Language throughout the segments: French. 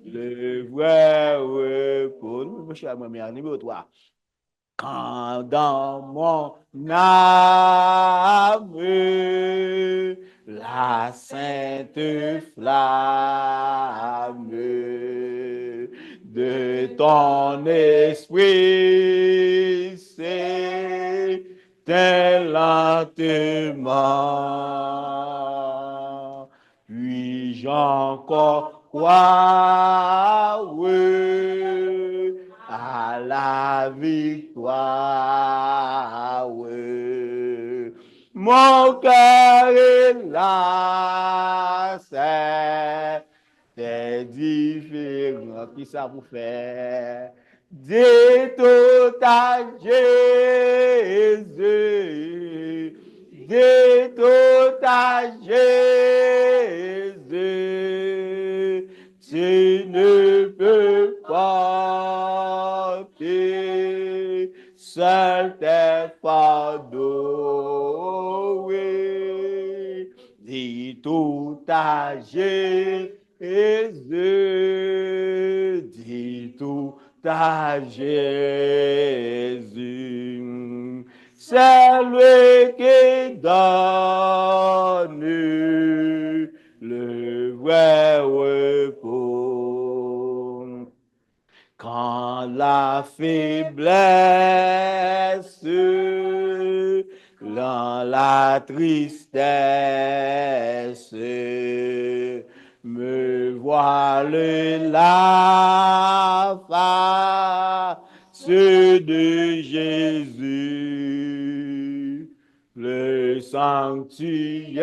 le vrai repos. Nous, cher ma mère, numéro 3. Quand dans mon âme, la sainte flamme de ton esprit s'éteint lentement, puis-je encore croire à la victoire. Mon cœur est là, c'est différent. Qui ça vous fait? Dis tout à Jésus. Dis tout à Jésus. Tu ne peux pas seul tes fardeaux. Dis tout à Jésus. Dis tout à Jésus. C'est lui qui donne le vrai repos. Quand la faiblesse, dans la tristesse, me voile la face de Jésus, le sanctuaire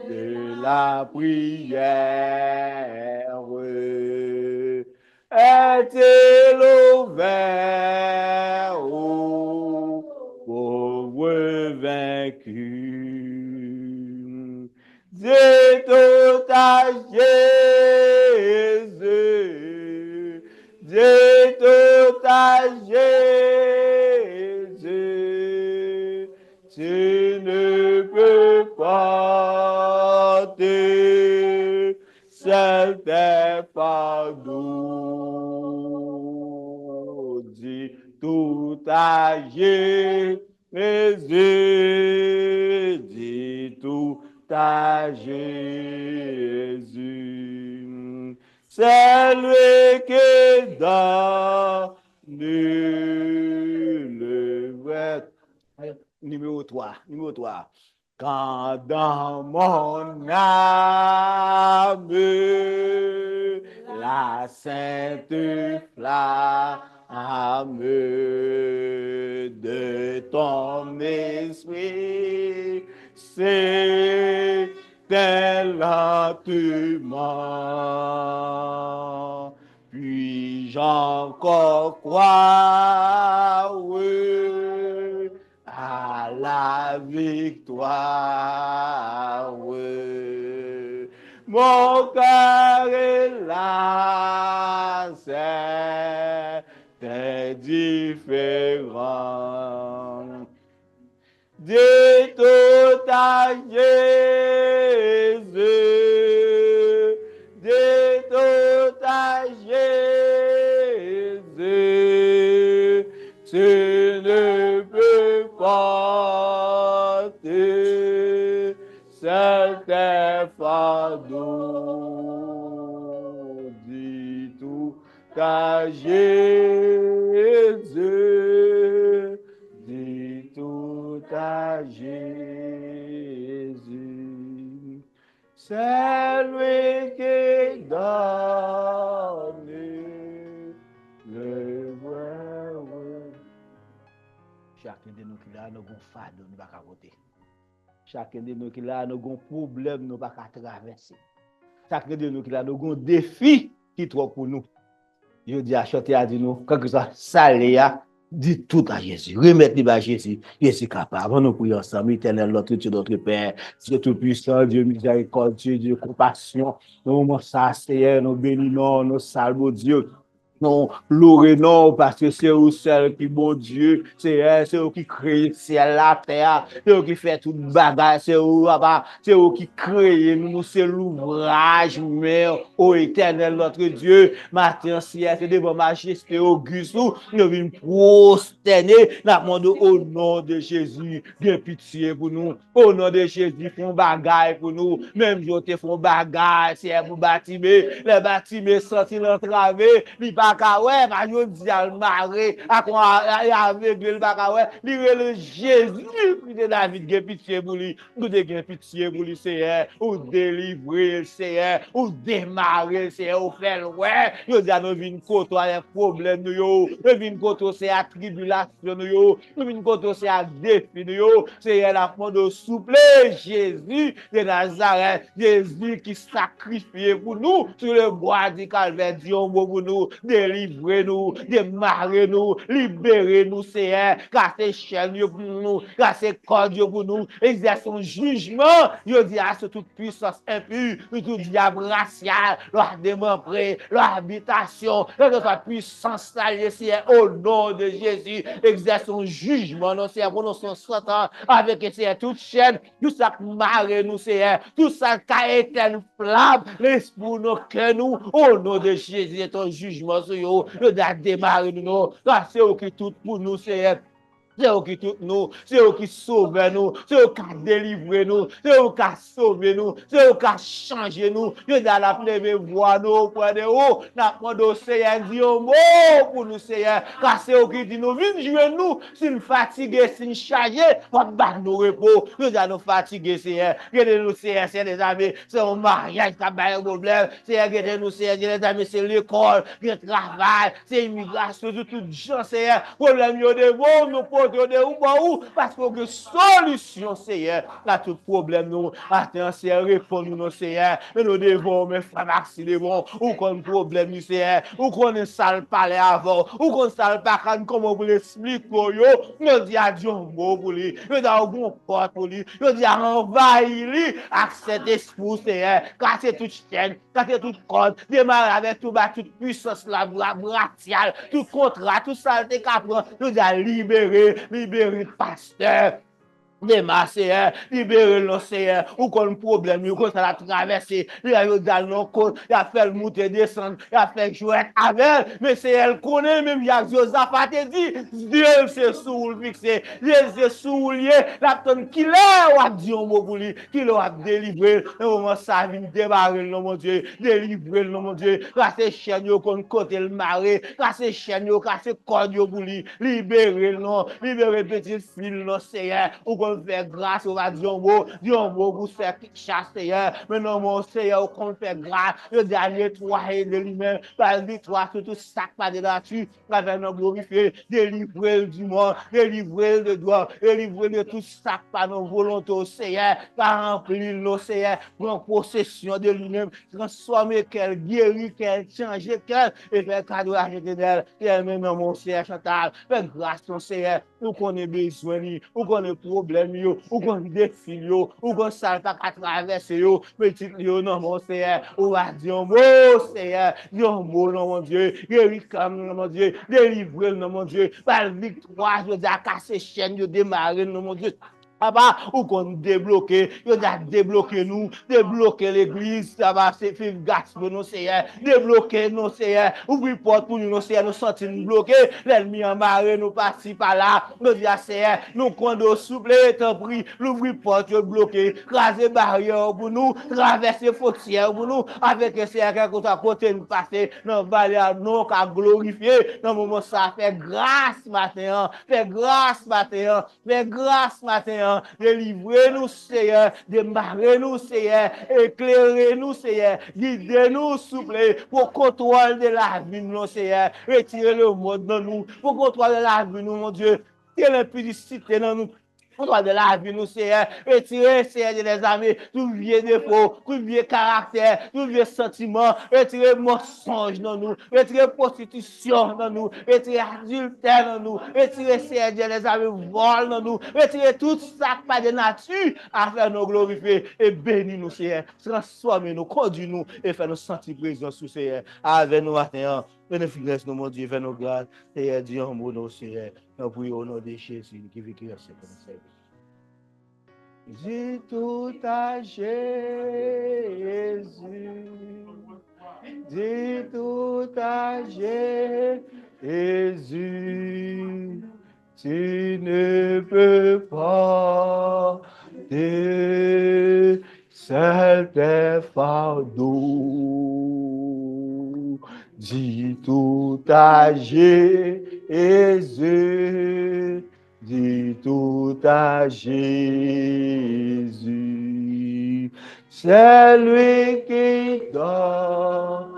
de la prière est-il ouvert aux pauvres vaincus? Dis tout à Jésus, dis tout à Jésus, tu ne peux pas seul tes fardeaux. Dis tout à Jésus, dis tout à Jésus. C'est lui qui donne le vrai. Numéro 3. Quand dans mon âme, la sainte flamme de ton esprit s'éteint lentement, puis-je encore croire à la victoire. Mon cœur est là, c'est différent. Dis tout à Jésus, dis tout à Jésus, tu ne peux pas seul tes fardeaux. Dis tout à Jésus, dis tout à Jésus. C'est lui qui donne le vrai. Chacun de nous qui là, nous avons fardeau, nous ne pouvons pas voter. Chacun de nous qui là, nous avons problème, nous ne pouvons pas traverser. Chacun de nous qui là, nous avons défi qui est trop pour nous. Je dis à chanter à dire nous, quand ça saléa, dis tout à Jésus. Remettez-le à Jésus. Jésus est capable. Nous prions ensemble. Éternel, notre Dieu, notre Père. Dieu tout-puissant, Dieu miséricordieux, Dieu compassion. Nous, ça, Seigneur, nous bénissons, nous saluons Dieu. Non, louer non, parce que c'est vous seul qui bon Dieu, c'est vous qui crée ciel, la terre, c'est vous qui fait tout bagage, c'est vous, papa, c'est vous qui crée nous, c'est l'ouvrage, mais ô éternel notre Dieu, matin, ciel, c'est devant majesté auguste, nous venons prosterner, nous demandons au nom de Jésus, bien pitié pour nous, au nom de Jésus, font bagage pour nous, même si te font bagage, c'est pour bâtiment, les bâtiments sortis l'entravé, li pas ka ouais, pas yo di al maré, à quoi aveugle le pas ka ouais, li le Jésus, de David, gen pitié pour lui, nous de gen pitié pour lui, Seigneur, ou délivrer, Seigneur, ou démarrer, Seigneur, ou faire ouais, yo di à nous vin koto les problèmes nous yo, nous vin koto c'est à tribulation nous yo, nous vin koto c'est à défi nous yo, Seigneur, la fond de souple, Jésus de Nazareth, Jésus qui sacrifié pour nous sur le bois du calvaire, Dieu pour nous, délivrez-nous, démarrez-nous, libérez-nous, Seigneur, cassez chaîne pour nous, cassez corde pour nous, exerçons jugement, je dis à ce toute puissance impure, tout diable racial, leur démembré, leur habitation, notre puissance salée, Seigneur, au nom de Jésus, exerçons jugement, non, Seigneur, pour nous Satan, avec, Seigneur, toute chaîne, tout ça qui marre nous, Seigneur, tout ça qui a été une flamme, l'esprit, nos cœurs, nous, au nom de Jésus, et ton jugement sur nous, nous doit démarrer nous, c'est eux qui tout pour nous, Seigneur. C'est eux qui tout nous, c'est eux qui sauvent nous, c'est eux qui délivrent nous, c'est eux qui sauvent nous, c'est eux qui changent nous. Nous dans la pleine voix nous auprès de vous, nous demandons Seigneur, dis un mot pour nous Seigneur, car c'est eux qui disent nous, viens jouer nous, si nous fatigués, si nous chargés, on bat nos repos, nous allons fatiguer Seigneur, regardez-nous Seigneur, c'est des amis, c'est un mariage qui a un problème, Seigneur, regardez-nous Seigneur, les amis, c'est l'école, le travail, c'est l'immigration, tout gens Seigneur, problème yo de bon, nous parce que solution, Seigneur, à tout problème, nous, attends, Seigneur, réponds-nous, Seigneur, mais nous devons, mes frères, Maxi, devons, ou qu'on problème, Seigneur, ou qu'on ne salle parler avant, ou qu'on salle pas, comment vous l'expliquez, nous dit à Dieu, mot pour lui, nous dit à bon porte pour lui, nous dit à envahir lui, avec cet esprit, Seigneur, casser toute chaîne, casser toute corde, démarrer avec toute puissance, la brachiale, tout contrat, tout saleté qu'apprend, nous dit à libérer le pasteur. Démarrer, libérer le Seigneur, ou qu'on problème, ou qu'on ça la traverser, il a eu dans nos côtes, il a fait le monter descendre, il a fait jouer avec, mais c'est elle connaît, même il y a Josaphat dit, Dieu c'est sous le fixé, Dieu c'est sous lié, la tonne qui l'a, ou a dit un mot pour lui, qui l'a délivré, et au moment ça vient débarrer le mon Dieu, délivrer le mon Dieu, casser chaîne, qu'on côté le maré, casser chaîne, casser corde pour lui, libérer le nom, libérer petit fil, le Seigneur, ou qu'on fait grâce, on va dire un mot pour faire chasse, Seigneur. Mais non, mon Seigneur, qu'on fait grâce, je dis à nettoyer de lui-même, par victoire sur tout sac pas de nature, avec nos glorifier, délivrer du monde, délivrer de droit, délivrer de tout sac pas nos volontés, Seigneur, par remplir nos Seigneur, prendre possession de lui-même, transformer qu'elle guérit, qu'elle change, qu'elle, et faire cadeau à d'elle, et maintenant, mon Seigneur, Chantal, fais grâce, mon Seigneur, nous connaissons besoin, nous connaissons problème, ou qu'on défi, ou qu'on salve pas qu'à traverser, petit lion, non, mon Seigneur, ou va dire un mot, Seigneur, dire un mot, non, mon Dieu, guérir comme, non, mon Dieu, délivrer, non, mon Dieu, par victoire, je dis à casser chaîne, je démarrer, non, mon Dieu. Papa, ou qu'on débloque, il a débloqué nous, débloquer l'église, ça va, c'est faire gaspiller nous, Seigneur, débloquer nous, Seigneur, ouvrir porte pour nous, Seigneur, nous sentir bloqués, l'ennemi en marée, nous passer par là, nous dire, Seigneur, nous condons souple, t'en prie, l'ouvrir porte, bloquer, craser barrière pour nous, traverser frontière pour nous, avec Seigneur, quelque à côté nous passer, dans le vallée, nous, qu'à glorifier, dans le moment ça, fait grâce matin, fait grâce matin, fait grâce matin, délivrez-nous, Seigneur, démarrez-nous, Seigneur, éclairez-nous, Seigneur, guidez-nous, s'il vous plaît, pour contrôle de la vie, nous, Seigneur, retirez le monde de nous, pour contrôle de la vie, nous, mon Dieu, quelle impudicité dans nous. On doit de la vie, nous, Seigneur, retirer, Seigneur, des amis, tout vieux défaut, tout vieux caractère, tout vieux sentiment, retirer mensonge dans nous, retirer prostitution dans nous, retirer adultère dans nous, retirer, Seigneur, des amis, vol dans nous, retirer tout ça pas de nature, afin nous glorifier et bénir nous, Seigneur, transformer nous, conduire nous et faire nous sentir présence, Seigneur, avec nous matin. Bénéfice nous, mon Dieu, fais nos grâces. Et Dieu, en mon nom, Seigneur. Nous prions au nom de Jésus qui vit qui reste comme ça. Dis tout à Jésus. Dis tout à Jésus. Tu ne peux pas seul tes fardeaux. Dis tout à Jésus. Dis tout à Jésus. C'est lui qui donne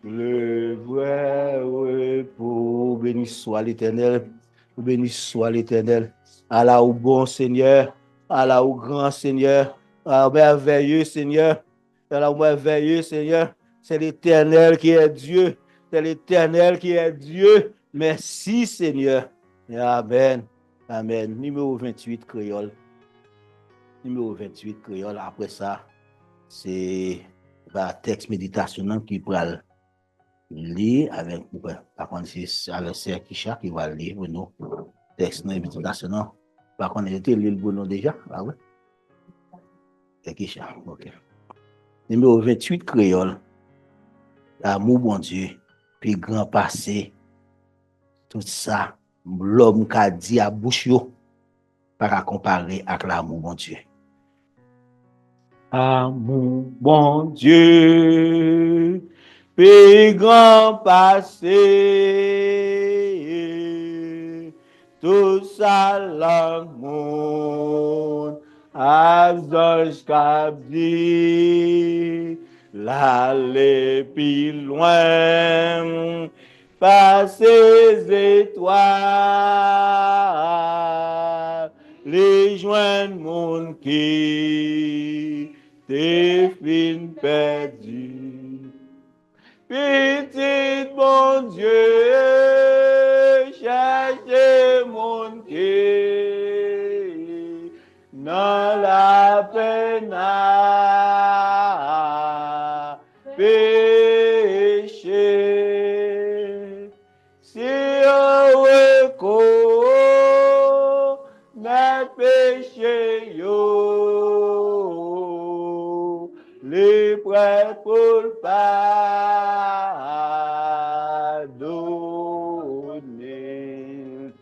le vrai repos. Béni soit l'Éternel. Béni soit l'Éternel. Allah au bon Seigneur. Allah au grand Seigneur. Allah au merveilleux Seigneur. Allah au merveilleux Seigneur. C'est l'Éternel qui est Dieu. C'est l'Éternel qui est Dieu. Merci Seigneur. Amen. Amen. Numéro 28, créole. Numéro 28, créole. Après ça, c'est un texte méditation qui pourra lire avec, par contre, c'est avec Sœur Kisha qui va lire pour nous. Texte méditation. Par contre, il était lu pour nous déjà. Ah ouais? Sœur Kisha, ok. Numéro 28, créole. L'amour, bon Dieu, puis grand passé. Tout ça, l'homme qui a dit à bouche yo, par comparer avec l'amour, bon Dieu. Amour, bon Dieu, puis grand passé, tout ça l'amour, Azoj Kabdi, l'aller plus loin, par ces étoiles, les joindre mon qui t'es fin perdu. Petit bon Dieu, cherchez mon qui dans la peine à pécher. Si on reconnaît péché yo, les prêtres pour le pardonner.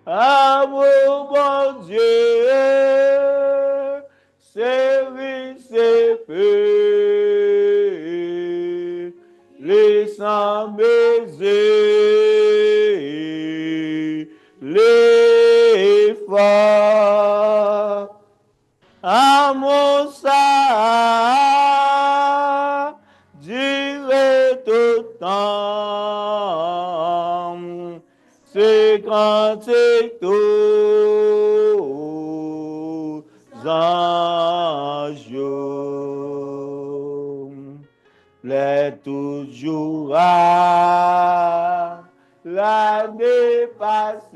Amour, bon Dieu, service et feu, les sans baiser, les forts. Amour, ça, duré tout temps. C'est quand c'est tous anges, les toujours à l'année passée,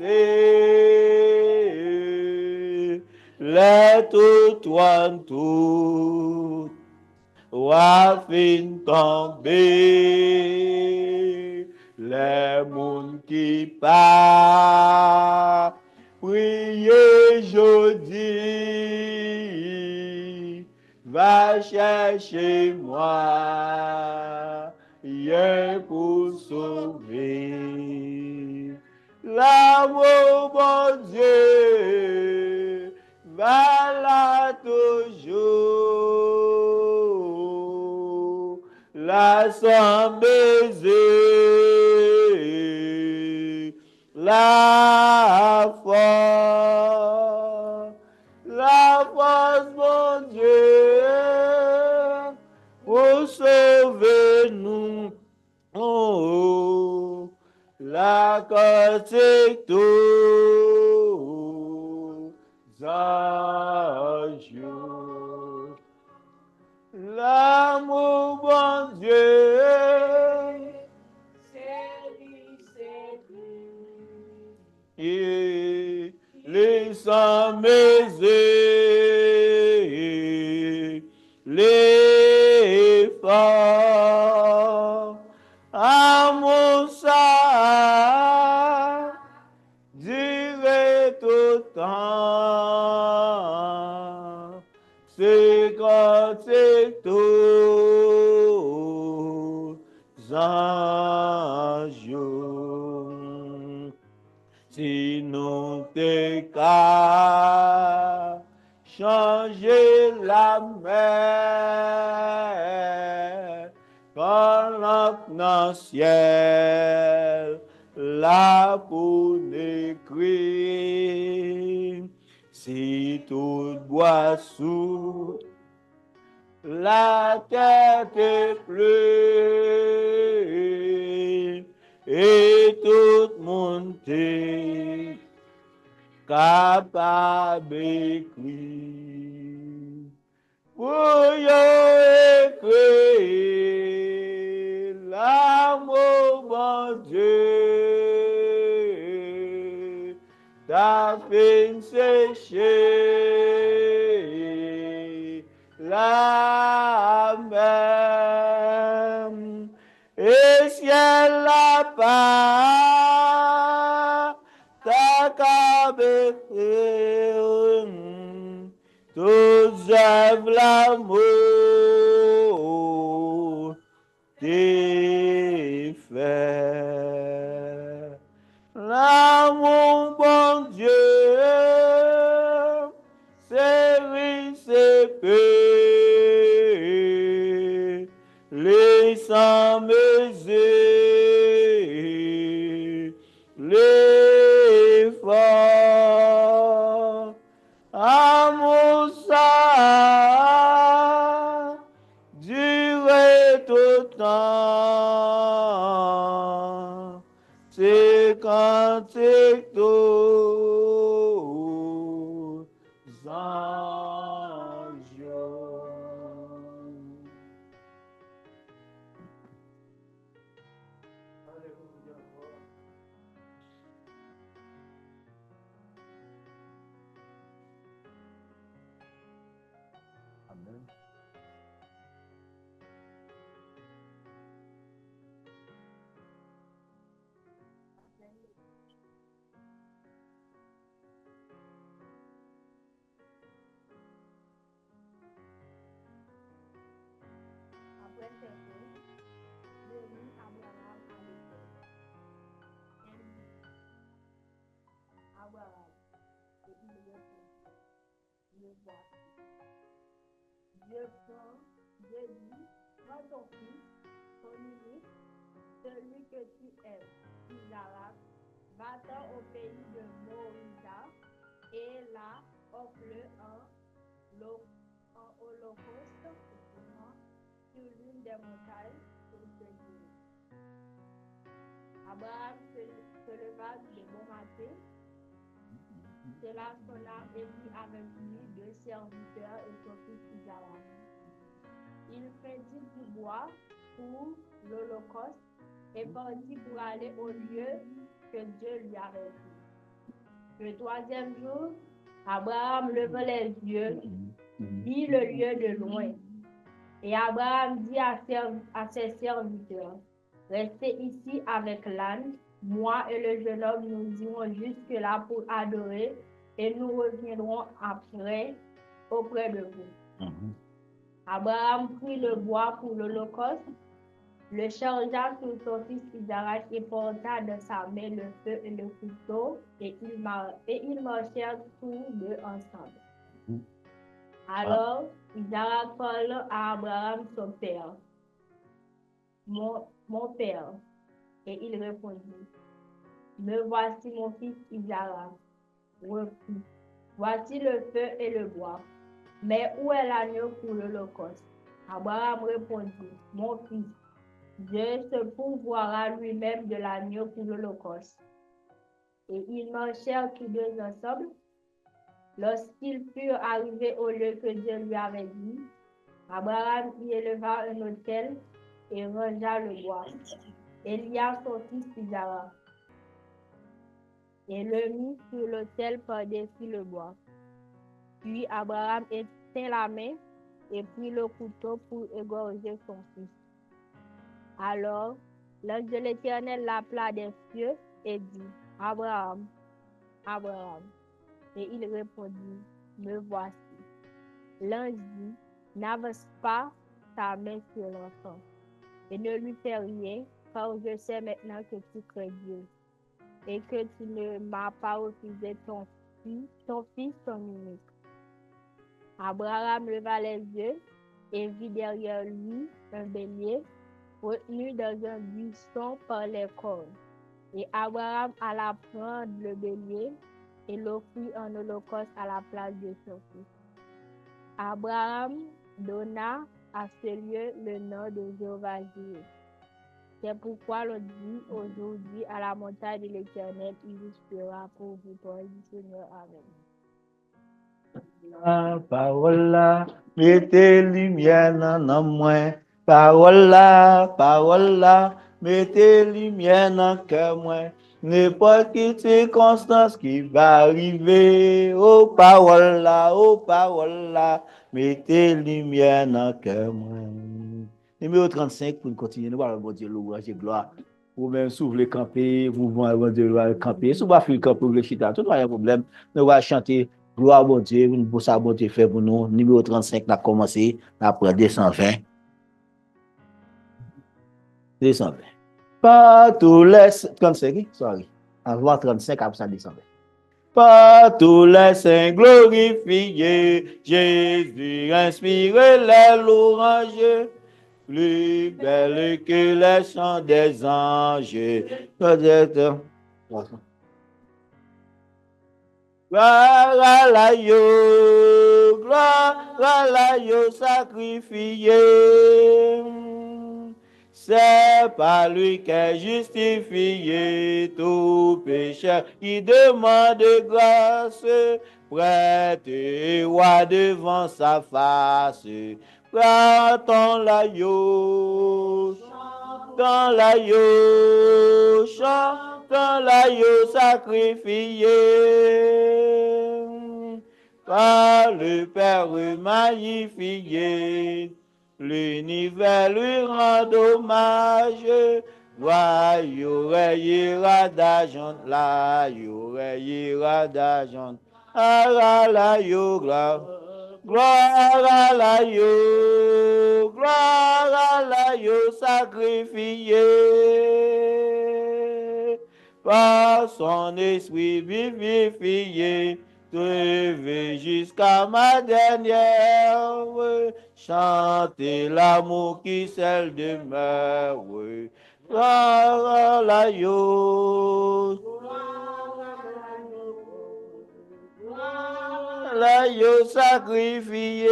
les tout one tout, wa fin tomber, les moun qui pas prier jeudi, va chercher moi, rien pour sauver. L'amour, bon Dieu, va là toujours, la sans baiser, la force, mon Dieu, pour sauver nous. Oh, la côte tous anges. L'amour, bon Dieu, et les sans baiser, les forts. c'est quand c'est tous anges. Si nous te cas changer la mer, quand dans le ciel, là pour écrire, si tout boit sous la terre est pleine, et tout le monde est capable d'écrire. Pour écrire l'amour, mon Dieu, ta fin séchée, la mer, et ciel la part, ta cabelle, tous œuvres l'amour t'es fait. L'amour, bon Dieu, c'est riche, c'est peu, les sans mesure, les forts. Amour ça durer tout le temps, c'est quand c'est tous anges. Amen. Après ces choses, Dieu mit Abraham à l'épreuve. Elle dit, Abraham, et il répondit, me voici. Dieu dit, prends ton fils, ton unique, celui que tu aimes, Isaac, va-t'en au pays de Moria, et là, offre-le en holocauste sur l'une des montagnes pour te dire. Abraham se leva de bon matin, cela sonna et dit avec lui deux serviteurs et son fils Isaac. Il prit du bois pour l'holocauste et partit pour aller au lieu que Dieu lui avait dit. Le troisième jour, Abraham leva les yeux, vit le lieu de loin. Et Abraham dit à ses serviteurs, restez ici avec l'âne, moi et le jeune homme nous irons jusque-là pour adorer et nous reviendrons après auprès de vous. Abraham prit le bois pour l'holocauste, le chargea sur son fils Isaac et porta de sa main le feu et le couteau, et ils marchèrent tous deux ensemble. Alors Isaac parla à Abraham son père. Mon père. Et il répondit, me voici mon fils Isaac. Reprit, voici le feu et le bois. Mais où est l'agneau pour l'holocauste? Abraham répondit, mon fils, Dieu se pourvoira lui-même de l'agneau pour l'holocauste. Et ils marchèrent tous deux ensemble. Lorsqu'ils furent arrivés au lieu que Dieu lui avait dit, Abraham y éleva un autel et rangea le bois. Et lia son fils Isaac et le mit sur l'autel par-dessus le bois. Puis Abraham étend la main et prit le couteau pour égorger son fils. Alors l'ange de l'Éternel l'appela des cieux et dit, Abraham, Abraham. Et il répondit, me voici. L'ange dit, n'avance pas ta main sur l'enfant et ne lui fais rien, car je sais maintenant que tu crains Dieu et que tu ne m'as pas refusé ton fils, ton unique. Abraham leva les yeux et vit derrière lui un bélier retenu dans un buisson par les cornes. Et Abraham alla prendre le bélier et l'offrit en holocauste à la place de son fils. Abraham donna à ce lieu le nom de Jéhovah Jireh. C'est pourquoi l'on dit aujourd'hui à la montagne de l'Éternel, il vous sera pour vous parole du Seigneur. Amen. La parole là, mettez lumière dans moi. Parole là, mettez lumière dans cœur moi. N'importe quelle circonstance qui va arriver, oh parole là, mettez lumière dans cœur moi. Numéro 35 pour continuer, nous allons bon Dieu, louange et gloire. Vous même si vous voulez camper, vous voulez camper. Si vous voulez faire camper, vous voulez chiter, tout pas un problème. Nous allons chanter. Gloire à bon Dieu, pour ça, bon Dieu fait pour nous. Numéro 35, on a commencé, après 220. 220. Par tous les 35, sorry. Avant 35, après ça, 220. Par tous les saints glorifiés, Jésus inspiré les louanges, plus belle que les chants des anges. Peut-être. Gloire à la yo sacrifié. C'est par lui qu'est justifié tout pécheur qui demande grâce, prête et roi devant sa face. Chantons l'agneau, chantons l'agneau, chantons l'agneau sacrifié. Par le Père magnifié, l'univers lui rend hommage. Gloire, y'aurait d'argent, là, y'aurait d'argent. Ah la yo, gloire, gloire à la yo, gloire à la yo sacrifié. Par son esprit vivifié, trouvé jusqu'à ma dernière. Chantez l'amour qui seul demeure. Gloire à la yo, la yo sacrifié.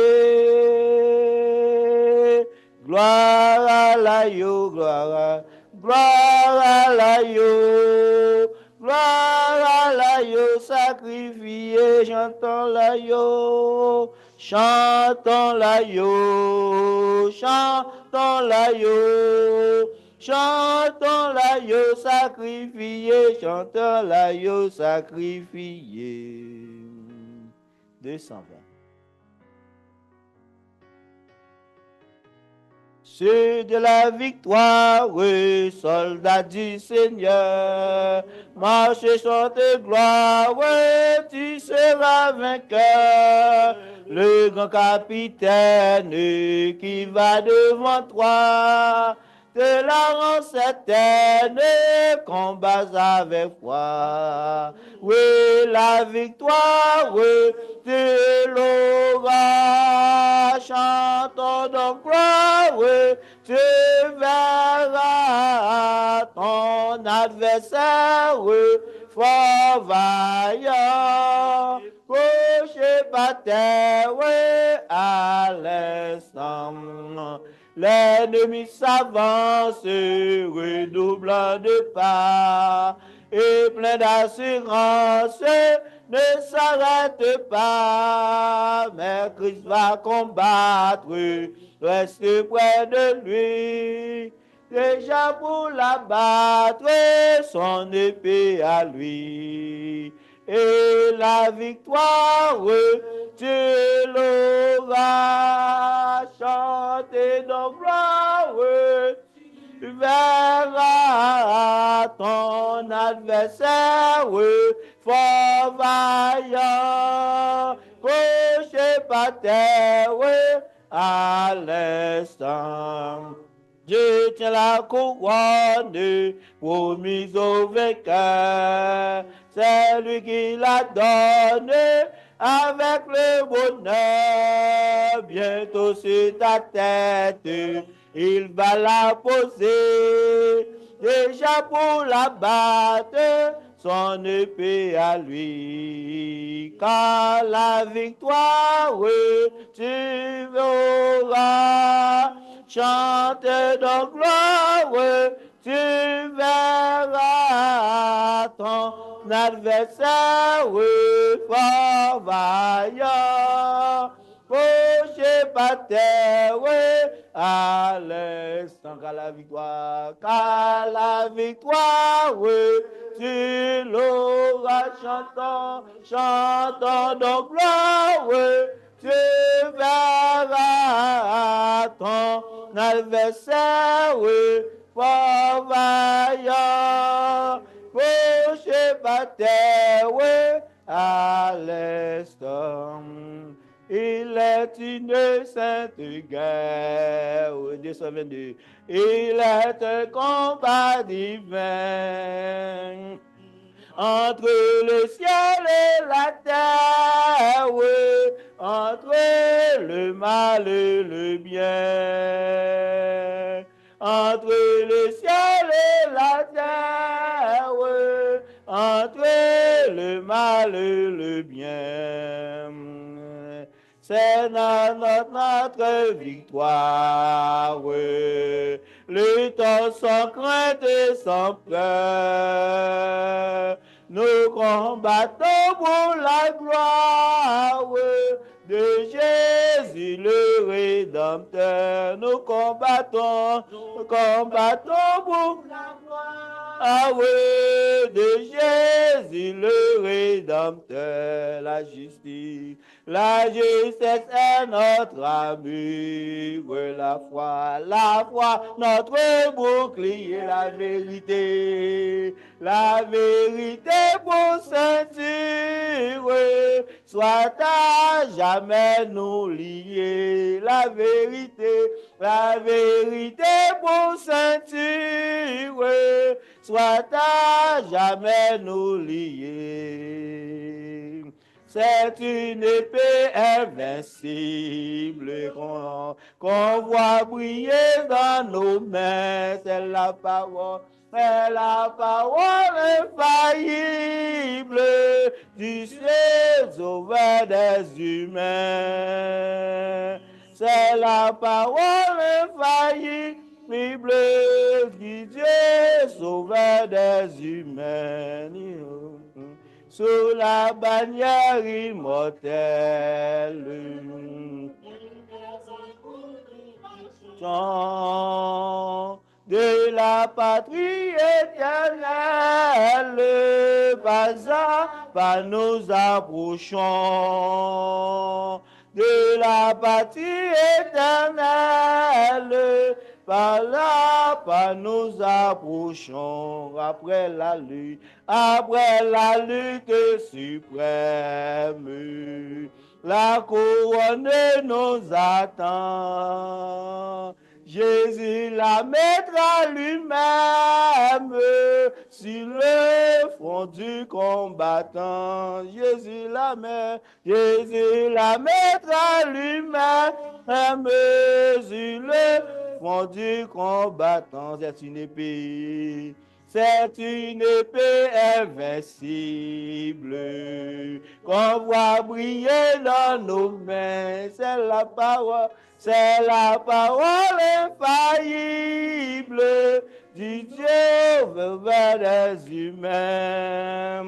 Gloire à la yo, gloire à la yo, gloire à la yo sacrifié. Chantons la yo, chantons la yo, chantons la yo. Chantons l'agneau sacrifié, chantons l'agneau sacrifié. 220. Ceux de la victoire, soldats du Seigneur, marchez, chantez gloire, tu seras vainqueur. Le grand capitaine qui va devant toi, te la rend certaine, combats avec foi. Oui, la victoire, tu l'auras, chantons donc gloire, tu verras ton adversaire, fort vaillant, couché par terre, à l'instant. L'ennemi s'avance, redoublant de pas, et plein d'assurance, ne s'arrête pas. Mais Christ va combattre, reste près de lui, déjà pour l'abattre, son épée à lui. Et la victoire, tu l'auras, chanté donc gloire, tu verras ton adversaire, fort vaillant, couché par terre, oui, à l'instant. Dieu tient la couronne promise au vainqueur. C'est lui qui la donne avec le bonheur. Bientôt sur ta tête, il va la poser. Déjà pour la battre, son épée à lui. Car la victoire, tu verras. Chante donc gloire, tu verras ton adversaire fort vaillant. Couché par terre à l'instant qu'à la victoire, tu l'auras chantant donc gloire. Tu verras ton adversaire fort vaillant, couché par terre à l'instant. Il est une sainte guerre, 222. Il est un combat divin entre le ciel et la terre, entre le mal et le bien, entre le ciel et la terre, entre le mal et le bien. C'est notre victoire, luttons sans crainte et sans peur. Nous combattons pour la gloire de Jésus le Rédempteur. Nous combattons pour la gloire de Jésus le Rédempteur. La justice est notre armure, la foi, notre bouclier, la vérité pour ceinture, soit à jamais nous lier, la vérité pour ceinture, soit à jamais nous lier. C'est une épée invincible qu'on voit briller dans nos mains. C'est la parole infaillible du Sauveur des humains. C'est la parole infaillible du Dieu Sauveur des humains. Sous la bannière immortelle, chant de la patrie éternelle, pas à pas nous approchons de la patrie éternelle. Par là, pas nous approchons après la lutte suprême. La couronne nous attend. Jésus la mettra lui-même sur le front du combattant. Jésus la mettra lui-même sur le front du combattant. C'est une épée invincible qu'on voit briller dans nos mains. C'est la parole infaillible du Dieu vers des humains.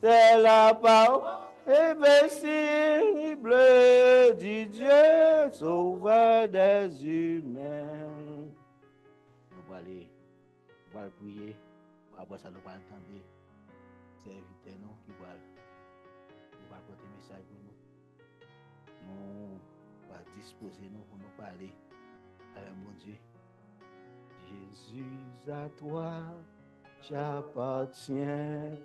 C'est la parole invincible du Dieu sauveur des humains. On va prier, après ça nous va entendre, c'est invité nous qui va porter un message pour nous. Nous va disposer nous pour nous parler avec mon Dieu. Jésus, à toi j'appartiens,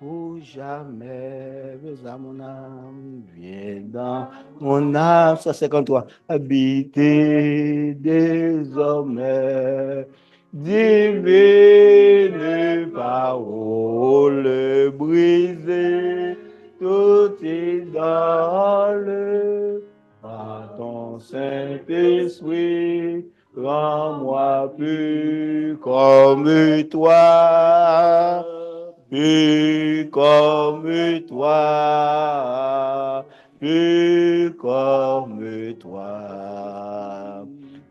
Ou jamais, à mon âme, viens dans mon âme, 153, habiter désormais, divine parole brisée, tout idole, par ton Saint-Esprit, rends-moi plus comme toi. Plus comme toi, plus comme toi.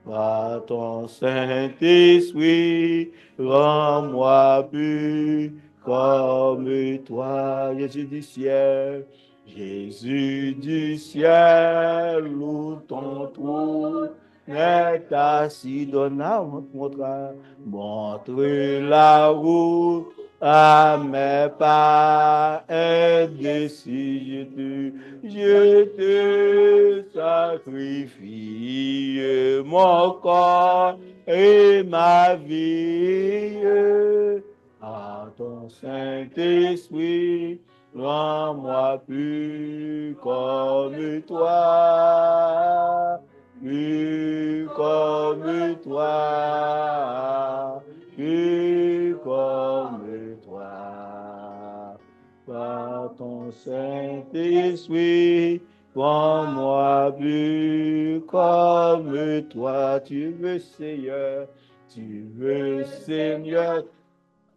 Par ton Saint-Esprit, rends-moi plus comme toi. Jésus du ciel, Jésus du ciel, où ton trône est assis, montre la route à mes pas indécis, je te sacrifie mon corps et ma vie à ton Saint-Esprit, rends-moi plus comme toi, plus comme toi, plus comme toi. Par ton Saint-Esprit, rends-moi plus comme toi. Tu veux, Seigneur,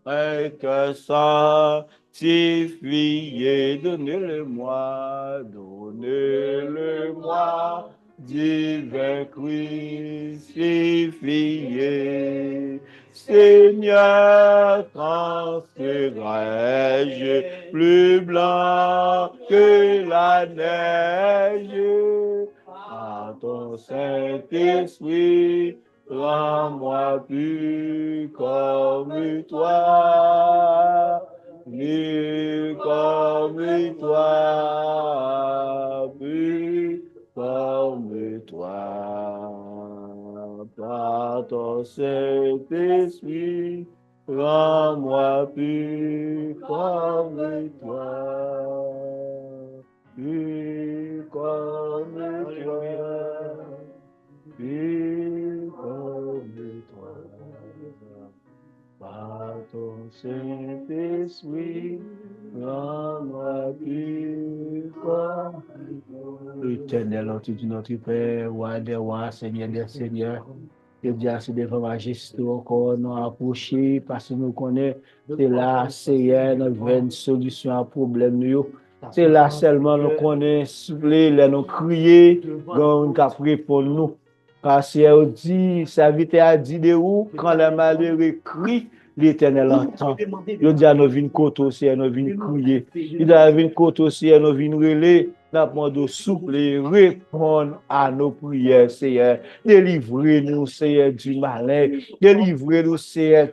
un cœur sanctifié, donnez-le-moi, divin crucifié. Seigneur, transférerai-je plus blanc que la neige à ton Saint-Esprit, rends-moi plus comme toi, plus comme toi, plus comme toi. Par ton Saint-Esprit, rends-moi plus comme toi, plus comme toi, plus comme toi. Par ton Saint-Esprit, rends-moi plus comme toi. Éternel, entends notre Père, roi des rois, Seigneur des seigneurs. Et bien, c'est devant majesté encore, nous approcher, parce que nous connaissons, c'est là, Seigneur, notre vraie solution à problème, nous. C'est là seulement nous connaissons, nous crier, nous avons pour nous. Parce que dit, serviteur a dit de où, quand le malheureux crie, l'Éternel entend. Il dit à nous venir côté aussi, nous venir crier. Il dit à nous venir côté aussi, nous venir relayer. Nous demandons souple et répondre à nos prières, Seigneur. Délivrez-nous, Seigneur, du malin. Délivrez-nous, Seigneur,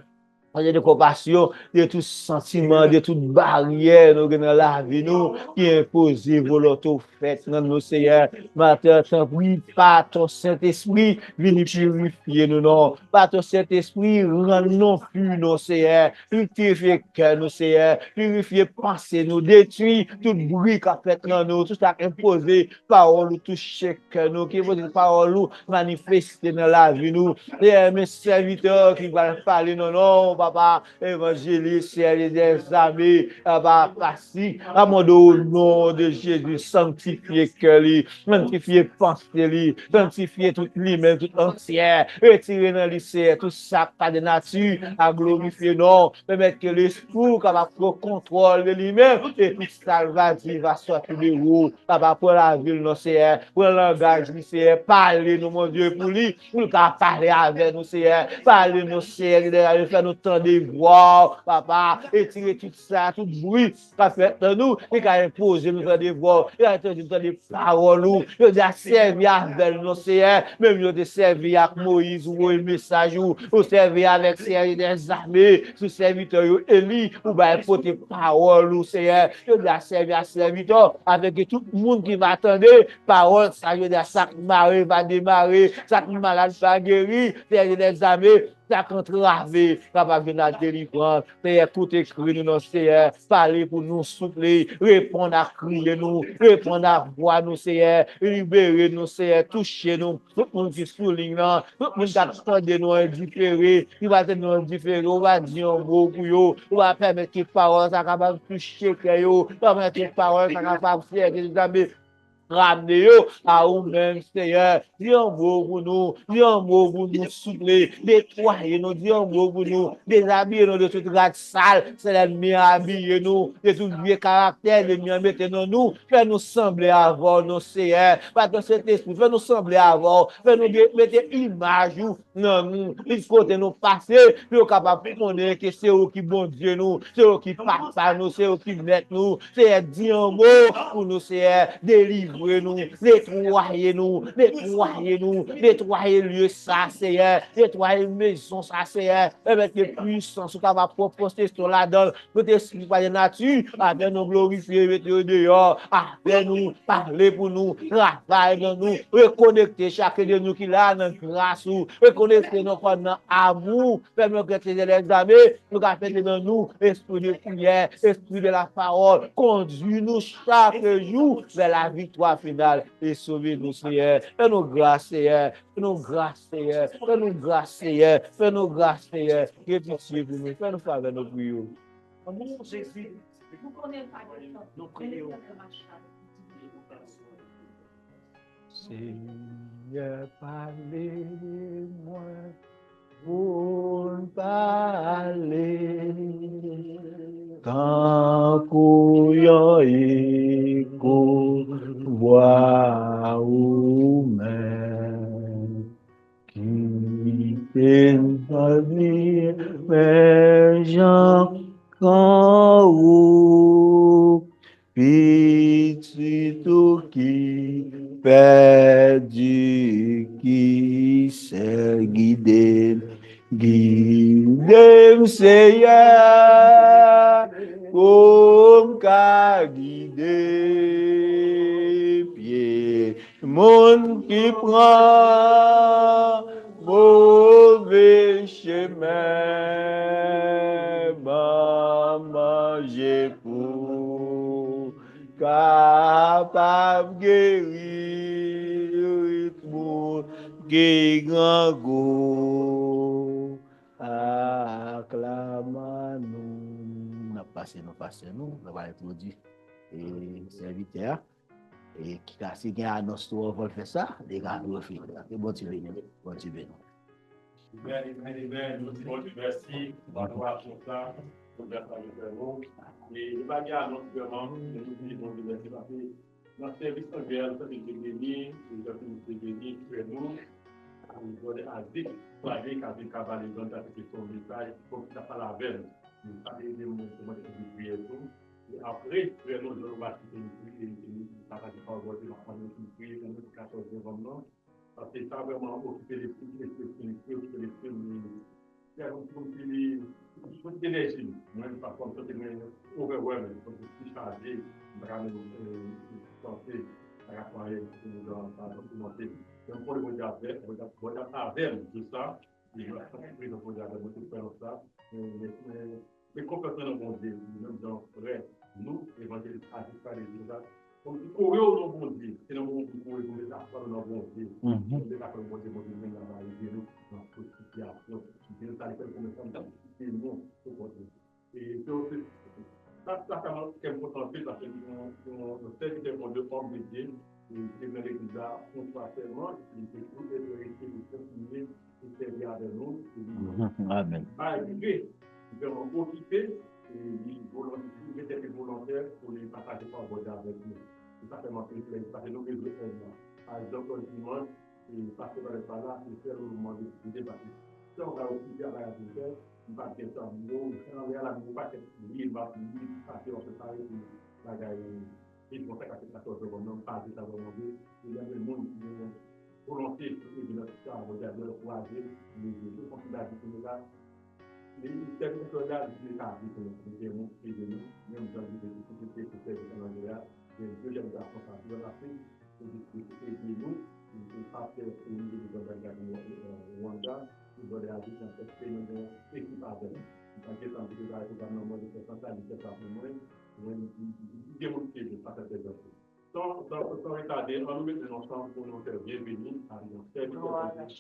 de compassion, de tout sentiment, de toute barrière, nous dans la vie, nous, qui impose volonté faite dans nos Seigneur. Matin, oui, par ton Saint-Esprit, viens purifier nous, non. Par ton Saint-Esprit, rends-nous plus, nos Seigneur. Purifier cœur, nos Seigneur. Purifier pensée, nous, détruire tout bruit qu'a fait dans nous, tout ça qui imposé, parole, tout chèque, nous, qui impose parole, manifester dans la vie, nous. Et mes serviteurs qui vont parler, non, papa, évangéliste, des amis, papa, passé, à mon au nom de Jésus, sanctifier cœur, sanctifier pensée, sanctifier toute lui-même, tout entière, retirer dans lycée, tout ça, pas de nature, à glorifier, non, permettre que l'esprit capable de contrôle de lui-même, et tout ça va sortir de vous, papa, pour la ville, non, c'est pour le langage, c'est parler, nous, mon Dieu, pour lui, nous, parler avec nous, c'est parler, nous, c'est faire nous temps de voir, papa, et tirer tout ça, tout bruit, qu'a fait de nous, et qu'a imposé nous temps de voir, et a entendu temps de parole, nous, il a servi avec nous, Seigneur, même il a servi avec Moïse, ou un message, ou servi avec Seigneur des armées, sous serviteur, Élie, ou bien porter parole, ou Seigneur, il a servi à serviteur, avec tout le monde qui va attendre, parole, ça veut dire, chaque marée va démarrer, chaque malade va guérir, Seigneur des armées, ça entravé, capable de la délivrance, Seigneur, tout écrit nous, non, Seigneur, parler pour nous souffler, répondre à crier nous, répondre à voix nous, Seigneur, libérer nous, Seigneur, toucher nous, tout le monde qui souligne, tout le monde qui attend de nous indifférés, il va être nous indifférés, on va dire un mot pour eux, on va permettre que parole, ça capable de toucher, on va permettre que parole, ça capable de faire des amis, ramenez-vous à vous-même, Seigneur. Dis un mot pour nous, dis un mot pour nous souffler, nettoyez-nous, dis un mot pour nous, déshabillez-nous de toute gratte sale, c'est l'ennemi habillez-nous, de tout vieux caractère, l'ennemi mettez-nous nous, fais-nous sembler avant nous, Seigneur, parce que cet esprit, fais-nous sembler avant, fais-nous mettre image, non, il faut que nous passer, puis nous capable de connaître que c'est eux qui bon Dieu nous, c'est eux qui passe par nous, c'est eux qui mettent nous, c'est dis un mot pour nous, Seigneur, délivrez-nous, nettoyez-nous, nettoyez-nous, nettoyez lieu ça, Seigneur, nettoyez maison ça, Seigneur, avec les puissances qui va proposer sur la donne, notre esprit par la nature, avec nous glorifier, mettez dehors, avec nous, parlez pour nous, travaillez dans nous, reconnectez chacun de nous qui l'a dans grâce, reconnectez nous dans amour, faites-nous que ces examens, nous avons dans nous, esprit de prière, esprit de la parole, conduis-nous chaque jour vers la victoire finale et sauvez-nous, Seigneur. Fais-nous grâce, Seigneur. Fais-nous grâce, Seigneur. Fais-nous grâce, Seigneur. Fais-nous grâce, Seigneur. Que pitié pour nous. Fais-nous faveur nos prières. Seigneur, parlez-moi pour parler. Tant qu'on écho, voix ou même, qui t'établit, mais j'en ou petit qui perdu, qui s'est guidé. Guide-moi, Seigneur, comme qu'a guidé pied, monde qui prend mauvais chemin, manger pour capable guérir tout qui grand go. Acclamons-nous. Nous passons, nous allons introduire et serviteur. Et qui a si bien annoncé on va faire ça, les gars, nous faisons. Et bon Dieu béni, bon Dieu béni. Amen, merci. On va pour ça, pour faire ça avec nous. Et il va y avoir notre demande, nous disons de merci parce que notre service envers nous est béni, nous sommes bénis, nous. On a dit, pour aller avec Cabalet dans ta question de message, il faut que ça parle avec nous. Nous allons aider nous comment de prier tout. Et après, nous allons voir si nous ça va pas avoir de la famille qui prie dans notre 14e moment. Parce que ça vraiment occupé l'esprit, occuper l'esprit, faire un peu d'énergie. Même par contre, c'est overwhelming, donc c'est chargé, vraiment penser à la croyance que nous devons documenter. Donc, pour le modèle avec tout ça, il va s'occuper de modèle avec tout ça, mais complètement dans mon Dieu, même dans vrai, nous, évangélistes, à jusqu'à les résultats. Donc, il faut au bon Dieu, c'est le moment où nous pouvons les faire dans bon Dieu. On est là pour le bon Dieu, dans toute situation. Dieu t'a fait comme ça, c'est nous, au bon Dieu. Et ça, c'est important parce que nous serviteurs de l'homme de Dieu, et dans l'église, on soit seulement, il peut tout être resté de continuer de servir avec nous. Amen. Malgré, nous devons occuper et volontaires pour les partager par votre avec nous. C'est certainement plus clair, parce que nous besoin par exemple, le dimanche, et passer par là, et faire le moment de débattre. Si on va occuper à la vie, on va faire ça, nous, on va la vie, pas être libre, parce qu'on se parle de la gagne. Et pour ça, quand c'est 14 heures, on parle de ça, il y a des gens qui ont volonté de notre cas, de leur croiser, les deux considérations que nous avons. Les services soldats de l'État, nous devons prier nous, même dans les difficultés que c'est dans l'Angleterre, les deux générations qui sont en Afrique, et nous, nous sommes partis au niveau de Rwanda, vous avez dit dans cette période d'équipe avec. Parce que quand vous avez gouvernement de centralité par le moins, vous démontrez de pas cette exemple. Sans retarder, on nous met ensemble pour nous faire bienvenue à une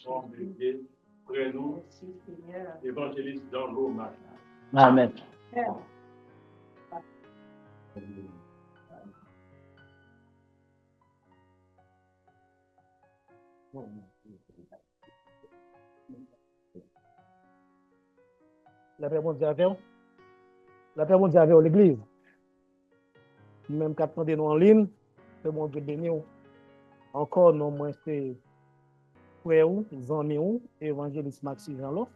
forme de Dieu, près nous, évangéliste dans l'eau marche. Amen. La paix bon Dieu avec vous. La paix bon Dieu avec vous, l'église. Même quand on est en ligne, c'est bon Dieu béni. Encore, non, moi, c'est frère ou, amis ou, évangéliste Maxime Jean-Lo.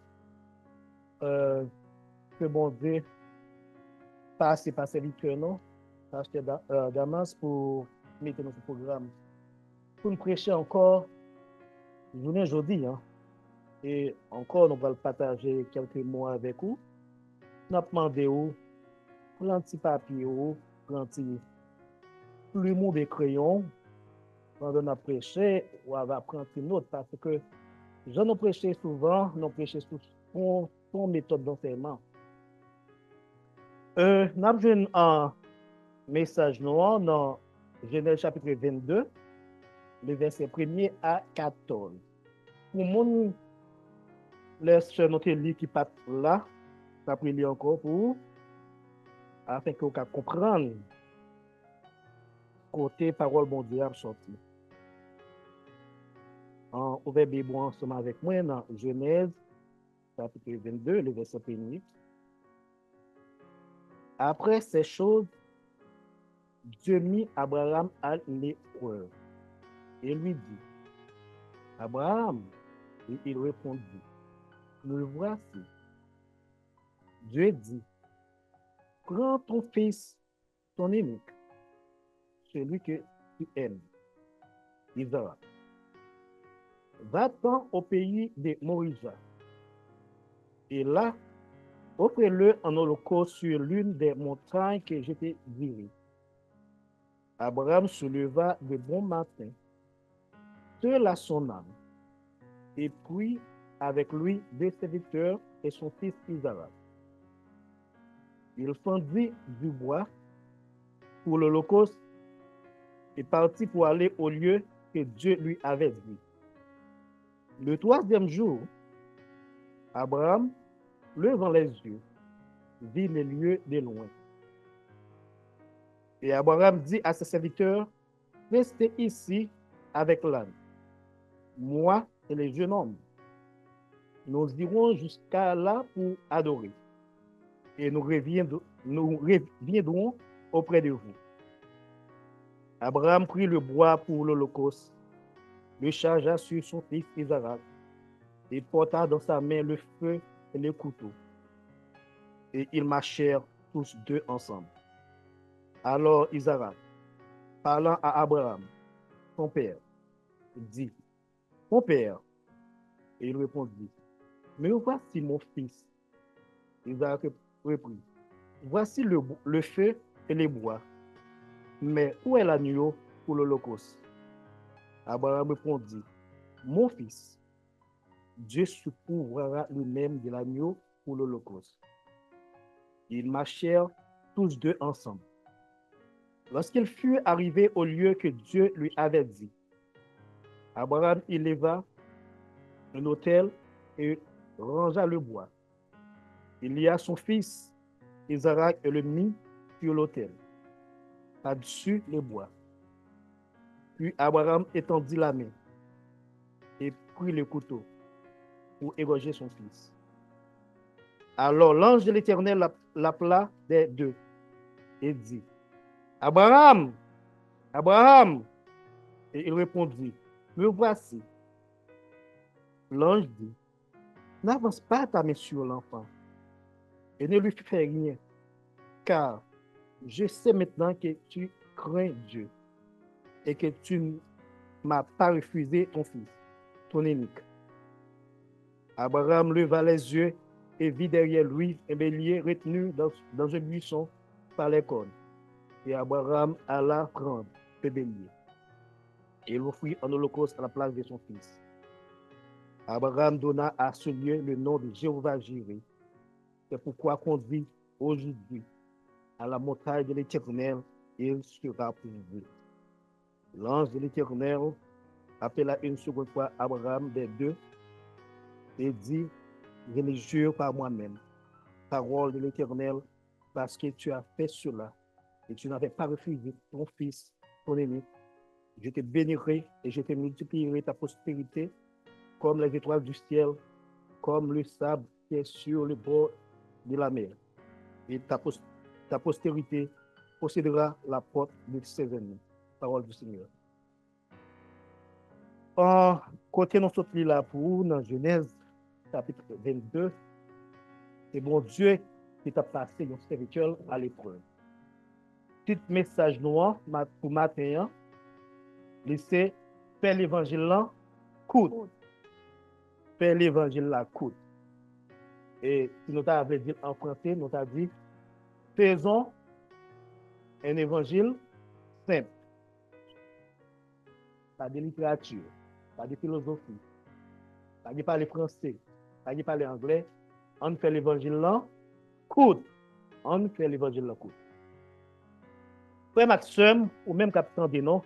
Que bon Dieu passe par serviteur, non? Pasteur Damas pour mettre notre programme. Pour nous prêcher encore, journée aujourd'hui, hein. Et encore, nous allons partager quelques mots avec vous. Nous avons demandé où, prendre un petit papier, prendre un petit plumeau de crayon, pendant nous prêcher, ou on va prendre une note, parce que je nous prêche souvent, nous prêchons sous son méthode d'enseignement. Nous avons vu un message noir dans Genèse chapitre 22, le verset 1er à 14. Pour mon laisse notre livre qui part là, ça peut lire encore pour vous, afin que vous puissiez comprendre côté parole bon Dieu a sorti. En ouvert Bible ensemble avec moi dans Genèse chapitre 22, le verset 1er. Après ces choses, Dieu mit Abraham à l'épreuve et lui dit, Abraham, et il répondit, me voici. Dieu dit, prends ton fils, ton unique, celui que tu aimes, Isaac. Va-t'en au pays de Moïse, et là, offre-le en holocauste sur l'une des montagnes que je te dirai. Abraham se leva de bon matin, seul à son âme, et prit avec lui deux serviteurs et son fils Isaac. Il fendit du bois pour l'holocauste et partit pour aller au lieu que Dieu lui avait dit. Le troisième jour, Abraham, levant les yeux, vit les lieux de loin. Et Abraham dit à ses serviteurs, restez ici avec l'âne, moi et les jeunes hommes. Nous irons jusqu'à là pour adorer, et nous reviendrons auprès de vous. Abraham prit le bois pour l'holocauste, le chargea sur son fils Isaac, et porta dans sa main le feu et le couteau. Et ils marchèrent tous deux ensemble. Alors Isaac, parlant à Abraham, son père, dit, mon père. Et il répondit, mais voici mon fils. Isaac reprit, voici le feu et les bois, mais où est l'agneau pour l'holocauste? Abraham répondit, mon fils, Dieu se pourvoira lui-même de l'agneau pour l'holocauste. Ils marchèrent tous deux ensemble. Lorsqu'il fut arrivé au lieu que Dieu lui avait dit, Abraham éleva un autel et rangea le bois. Il lia son fils Isaac et le mit sur l'autel, par-dessus le bois. Puis Abraham étendit la main et prit le couteau pour égorger son fils. Alors l'ange de l'Éternel l'appela des deux et dit, Abraham, Abraham. Et il répondit, me voici. L'ange dit, n'avance pas ta main sur l'enfant et ne lui fais rien, car je sais maintenant que tu crains Dieu et que tu ne m'as pas refusé ton fils, ton unique. Abraham leva les yeux et vit derrière lui un bélier retenu dans un buisson par les cornes. Et Abraham alla prendre le bélier et l'offrit en holocauste à la place de son fils. Abraham donna à ce lieu le nom de Jéhovah Jireh. C'est pourquoi qu'on dit aujourd'hui à la montagne de l'Éternel, il sera pourvu. L'ange de l'Éternel appela une seconde fois Abraham des deux et dit, je le jure par moi-même, parole de l'Éternel, parce que tu as fait cela et tu n'avais pas refusé ton fils, ton aîné. Je te bénirai et je te multiplierai ta postérité comme les étoiles du ciel, comme le sable qui est sur le bord de la mer. Et ta postérité possédera la porte de ses ennemis. Parole du Seigneur. En côté nous sommes là pour dans Genèse chapitre 22, c'est bon Dieu qui t'a passé nos serviteurs à l'épreuve. Petit message noir pour matin, c'est faire l'évangile là coûte. Faire l'évangile là coûte. Et si nous avons dit en français, nous avons dit faisons un évangile simple. Pas de littérature, pas de philosophie, pas de parler français, pas de parler anglais. On fait l'évangile là coûte. On fait l'évangile là coûte. Frère Maxime, ou même capitaine des noms,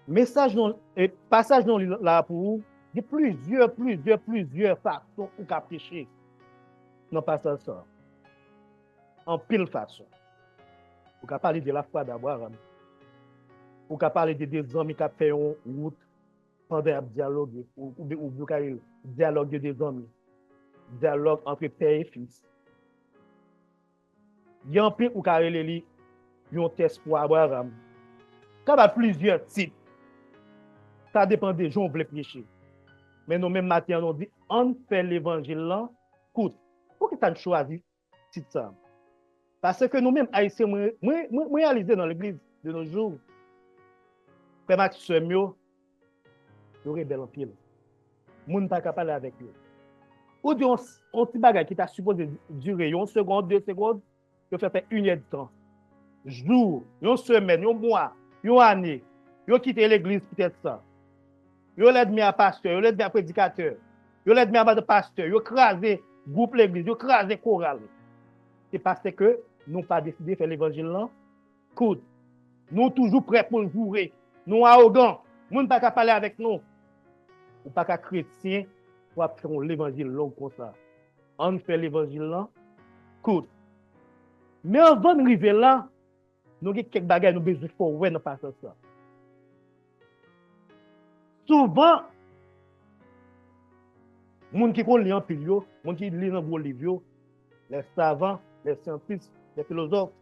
message non, et passage non là pour vous, il y a plusieurs façons pour prêcher. Non, pas ça. En pile façon. Vous pouvez parler de la foi d'Abraham. Vous pouvez parler de des hommes qui ont fait une route pendant un dialogue, ou vous pouvez dialogue des hommes, dialogue entre père et fils. Il y a un peu où carré les un test pour Abraham. Il y a plusieurs types. Ça dépend des gens qui veulent prêcher. Mais nous, même matin, on dit, on fait l'évangile là, coûte. Pourquoi tu as choisi ce titre ça? Parce que nous-mêmes, haïtiens, nous réalisons dans l'église de nos jours, Frère Maxime, nous rebelles en pile. Nous ne pas parler avec eux. Ou dit, on petit bagage qui t'a supposé durer 1 seconde, 2 secondes, il faut faire 1 heure de temps. Jour, 1 semaine, 1 mois, 1 année, il quitte l'église peut-être ça. Il l'aide à pasteur, il l'aide à prédicateur, il l'aide à pasteur, il crasé groupe l'église, il crasé chorale. C'est parce que nous pas décidé de faire l'évangile là. Écoute, nous toujours prêts pour le jouer. Nous arrogants, nous ne pas qu'à parler avec nous. Ou pas qu'à chrétien pour faire l'évangile long comme ça. On fait l'évangile là. Écoute. Mais avant d'arriver là, nous avons quelques bagages nous besoin de faire ouais dans passage ça. Souvent, les gens qui lisent en pile, les gens qui lisent dans vos livres, les savants, les scientifiques, les philosophes,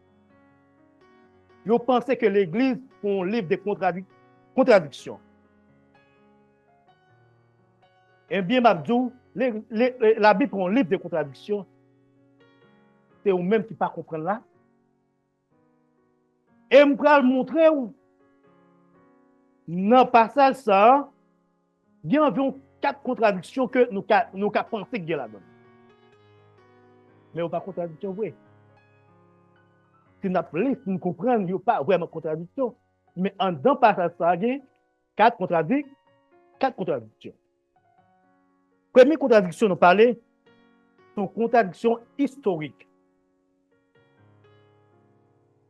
ils pensent que l'Église est un livre de contradictions. Et bien, Mabdou, la Bible est un livre de contradictions. C'est eux-mêmes qui ne comprennent pas là. Et je vais montrer où, dans le passage, ça, il y a environ 4 contradictions que nous avons pensé qu'il y a là-dedans. Mais il n'y a pas de contradiction vraie. Si nous comprenons, il n'y a pas vraiment de contradiction. Mais en dedans passage, ça, il y a 4 contradictions. Première contradiction, nous parlons, c'est une contradiction historique.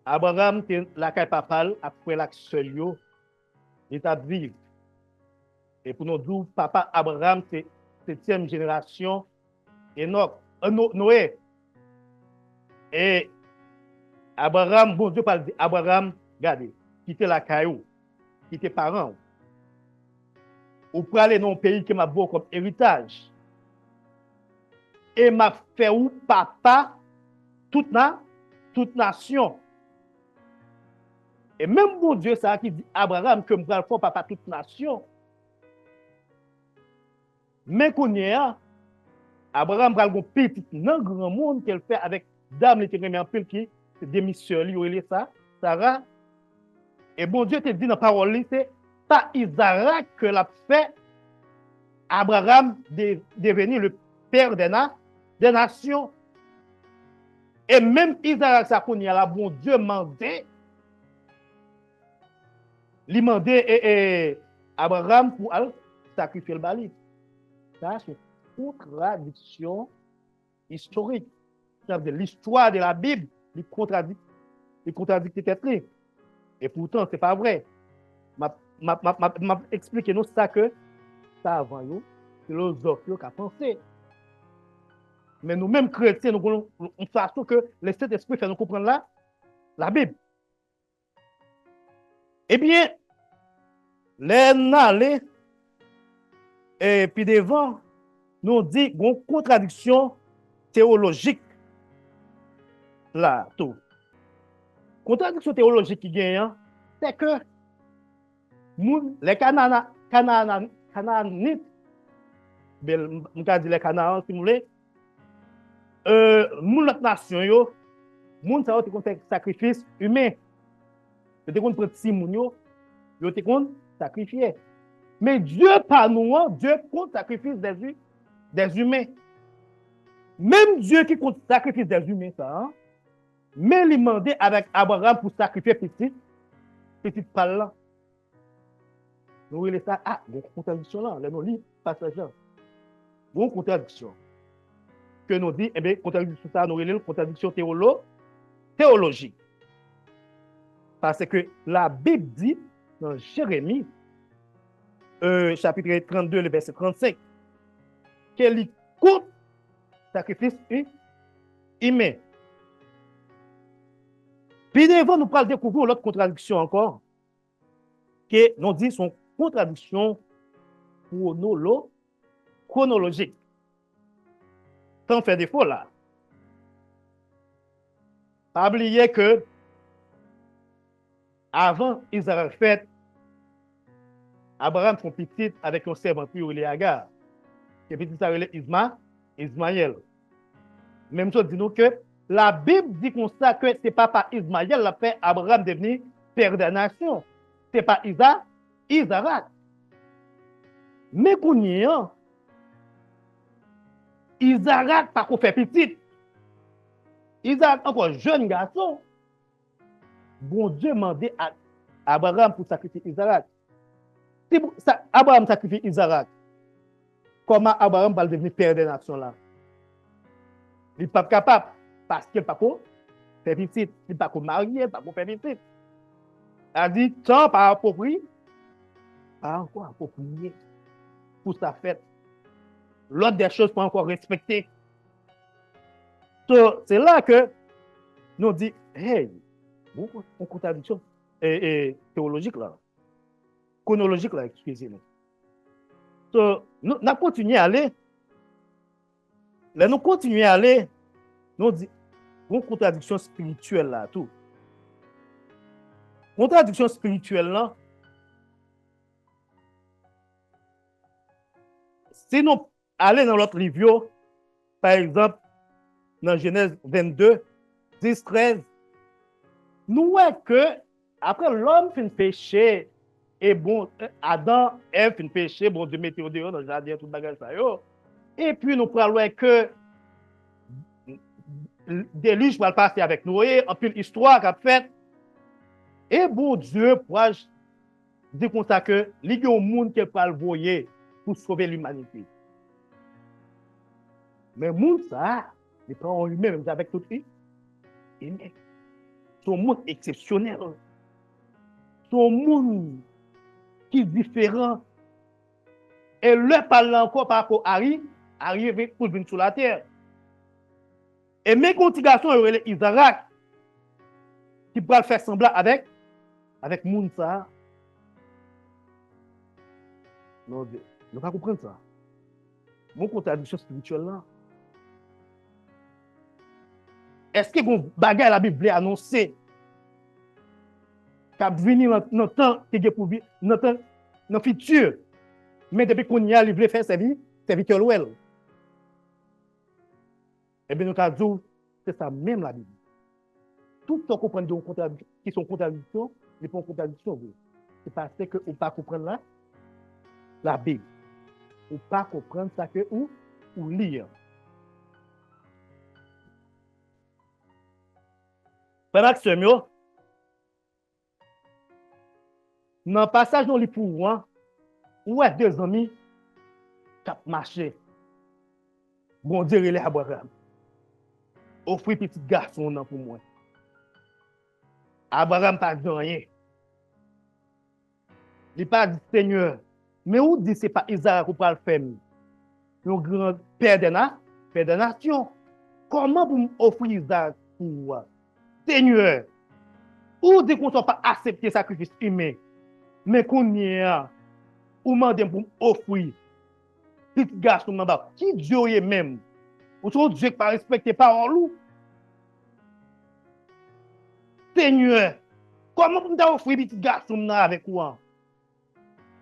Abraham, la caille papale, après l'action, il est vivre. Et pour nous dire, papa Abraham, c'est 7e génération, Noé. Et Abraham, bon Dieu parle d'Abraham, regardez, quitter la caillou, quitter parents. Ou pour aller dans un pays qui m'a beau comme héritage. Et m'a fait où papa, toute nation. Et même bon Dieu, ça qui dit Abraham, que me faire papa toute nation. Mais qu'on y a, Abraham va un petit non grand monde qu'elle fait avec dame l'éternel en pile qui c'est des missions li ça Sarah. Et bon Dieu te dit dans la parole c'est pas Isaac que l'a fait Abraham devenir le père des nations. Et même Isaac ça qu'on y a là bon Dieu mandé lui mandé Abraham pour sacrifier le bali. Ça, c'est une contradiction historique. L'histoire de la Bible, il contradit les textes. Et pourtant, ce n'est pas vrai. M'a expliqué nous ça que ça avant nous, philosophe qui a pensé. Mais nous-mêmes chrétiens, nous avons une façon que le Saint-Esprit fait nous comprendre la Bible. Eh bien, les nalés, et puis devant, nous dit qu'il y a une contradiction théologique là, tout. Contradiction théologique qui gagne, c'est que les Canaanites, je vais dire les Canaans, si vous voulez, notre nation, moun sa yo te sacrifice humain. Yo te kon prendre petit moun yo te kon sacrifier. Mais Dieu par nous, Dieu compte sacrifice des humains. Même Dieu qui compte sacrifice des humains ça, mais il demandait avec Abraham pour sacrifier petit parlant. Nous voyons ça, il y a une contradiction là, nous lisons passage là. Une contradiction. Que nous dit, eh bien, contradiction ça, nous voyons contradiction théologique. Parce que la Bible dit dans Jérémie, chapitre 32, le verset 35, qu'elle compte sacrifice humain. Puis devant, nous parlons découvrir l'autre contradiction encore, que nous dit son contradiction chronologique. Sans faire défaut là. Pas oublier que avant Israël fait, Abraham son petit avec un servant puis il est Agar. Et petit ça relève Ismaël. Même chose dit nous que la Bible dit comme ça que c'est pas par Ismaël la fait Abraham devenir père des nations. C'est pas Isaac. Mais qu'on y est, Isaac pas qu'on fait petit. Isaac encore jeune garçon. Bon Dieu demandait à Abraham pour sacrifier Isaac. Si Abraham sacrifie Isaac, comment Abraham va devenir père des nations là? Il n'est pas capable parce qu'il n'est pas pour faire petit. Il n'est pas pour marier, il n'est pas pour faire petit. Il a dit, tant pas approprié, pas encore approprié pour sa fête. L'autre des choses pas encore respectées. So, c'est là que nous dit, hey, une contradiction théologique là, chronologique là, excusez-moi. So, nous continuons à aller. Là, nous continuons à aller. Nous dit, une contradiction spirituelle là, tout. Contradiction spirituelle là. Si nous allons dans l'autre livre, par exemple, dans Genèse 22, 10, 13, nous voyons que après l'homme fait péché, et bon, Adam, Ève fait péché, bon Dieu mettait au dehors dans le jardin, tout le bagage ça yo. Et puis nous parlons que déluge va passer avec Noé, en plus l'histoire qu'a fait. Et bon Dieu, pourra dire comme ça que il y a un monde qui peut le voyer pour sauver l'humanité. Mais le monde, ça, il prend en lui-même, même avec tout lui. C'est un monde exceptionnel. C'est un monde qui est différent. Et le parle encore par rapport à arrive pour venir sur la terre. Et mes garçons, Isaac, qui pourra le faire semblant avec monde, ça. Non, nous pas comprendre ça. Mon contradiction spirituelle là. Est-ce que vous bagage la Bible annoncé qu'à venir dans le temps qui est pour vivre dans le futur, mais depuis qu'on y a, il veut faire serviteur l'ouel. Eh bien, nous avons dit, c'est ça même la Bible. Tout ce qu'on comprend qui sont contradictions, ils font contradiction. C'est parce que vous ne pas comprendre la Bible. Ou pas comprendre ça que ou lire. Pendant que ce mieux, dans le passage dans les pouvoirs, où est deux amis cap marché. Bon Dieu, il est Abraham. Offre petit garçon nan pour moi. Abraham pas dit rien. Il pas dit Seigneur. Mais où dit c'est pas Isaac qui va le faire? Le grand père de nation. Comment vous m'offrir Isaac pour moi? Seigneur, ou dit qu'on ne pas accepter sacrifice humain, mais qu'on y a, ou demandez pour m'offrir petit garçon là-bas. Qui Dieu est même? Ou son Dieu qui pas respecté parole ou? Seigneur, comment vous m'offrir petit garçon là avec moi?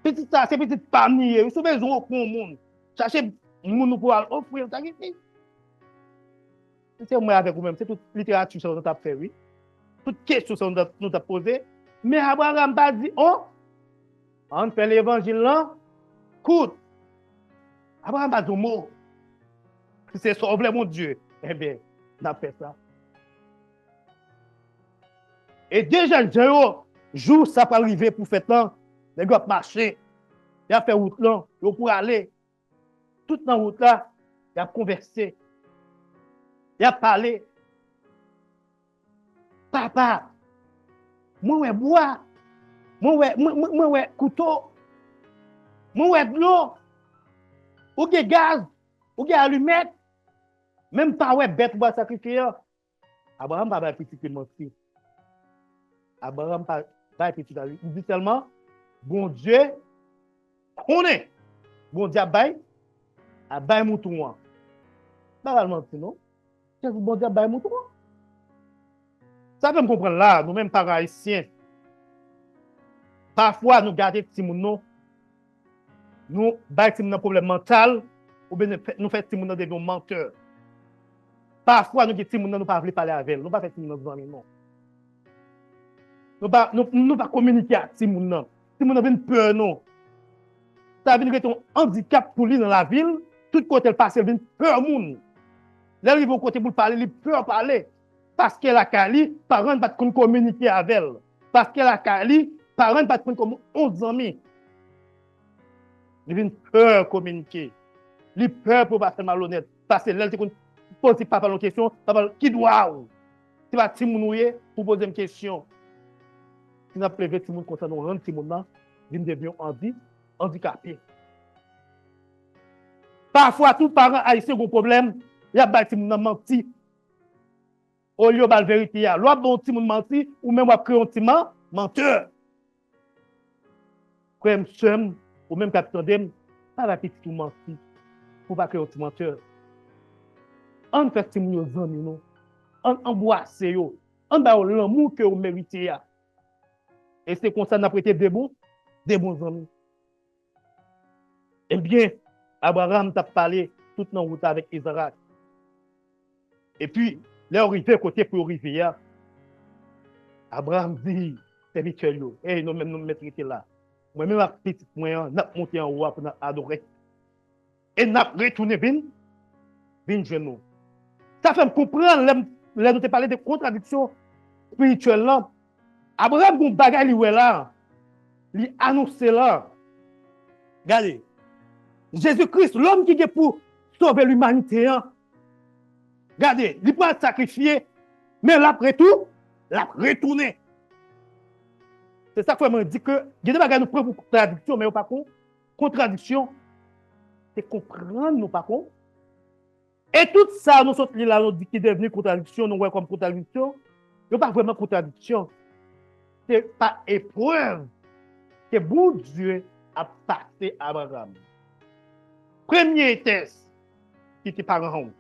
Petit ça, c'est petit panier, vous savez, besoin au monde. Cherchez moun pour offrir sacrifice. C'est moi avec vous-même, c'est toute littérature que nous avons fait, oui. Toute question que nous avons posée. Mais Abraham n'a pas dit, oh, on fait l'évangile là, écoute. Abraham n'a pas dit un mot. C'est sauver mon Dieu. Eh bien, on a fait ça. Et déjà, le jour, ça peut arriver pour faire temps, les gars marcher, il a fait route là, il pour aller. Toute dans la route là, il a conversé. Il a parlé. Papa, moi ouais bois, moi ouais couteau, moi ouais de l'eau, ou que gaz, ou que allumette, même pas ouais bête pour sacrifier. Abraham pas petit que menti. Abraham pas petit. Il dit seulement, bon Dieu, on est, bon Dieu abaye mouton. Pas menti non? Qu'est-ce que bon Dieu abaye mouton? Ça peut me comprendre là, nous-mêmes parents haïtiens. Parfois, nous gardons petit moun, nous avons un problème mental, ou bien nous faisons petit moun des menteurs. Parfois, nous avons petit moun, nous ne pouvons pas parler avec elle, nous ne pouvons pas faire petit moun dans non. Nous ne pouvons pas communiquer avec petit moun. Petit moun a une peur, non. Ça veut dire que un handicap pour lui dans la ville, tout côté le passe, il a une peur moun. Là, il va côté pour parler, il peur parler. Parce qu'elle a Kali, parents ne peuvent pas communiquer avec elle. Parce qu'elle a Kali, parents ne peuvent pas comme 11 amis. Il a une peur communiquer. Il a peur pour pas faire malhonnête. Parce que là, il pose papa une question, papa, qui doit ou? Tu vas Timounouye pour poser une question. Si nous avons prévu Timoun comme ça, nous rendons Timoun, nous devions handicapés. Parfois, tous les parents haïtiens ont un problème, il y a des Timoun menti. Au lieu de la vérité, l'on bon petit monde menti ou même on créer un petit menteur. Comme somme ou même capitaine dem, pas la petite menti pour pas créer un petit menteur. On fait petit monde aux amis nous. On embrasse yo. On ba l'amour que vous méritez. Et c'est comme ça qu'on a prêté des bons amis. Eh bien, Abraham t'a parlé toute la route avec Isaac. Et puis là, arrivé côté pour arriver, Abraham dit, serviteur, et nous même nous mettre là. Moi-même, ma petite moyen, n'a monté en haut pour adorer. Et n'a retourné vin genou. Ça fait me comprendre, là, nous te parlé de contradictions spirituelles là. Abraham, bon bagage, il est là. Il annonce là. Regardez. Jésus-Christ, l'homme qui est pour sauver l'humanité, regardez, il peut être sacrifié, mais après tout, il a retourné. C'est ça que je me dis que, il y a des bagages nous prennent pour contradiction, mais par contre, contradiction, c'est comprendre nous par contre. Et tout ça, nous sommes là, nous dit qui est devenu contradiction, nous voyons comme contradiction, ce n'est pas vraiment contradiction. Ce n'est pas épreuve que bon Dieu a passé à Abraham. Premier test qui était par an.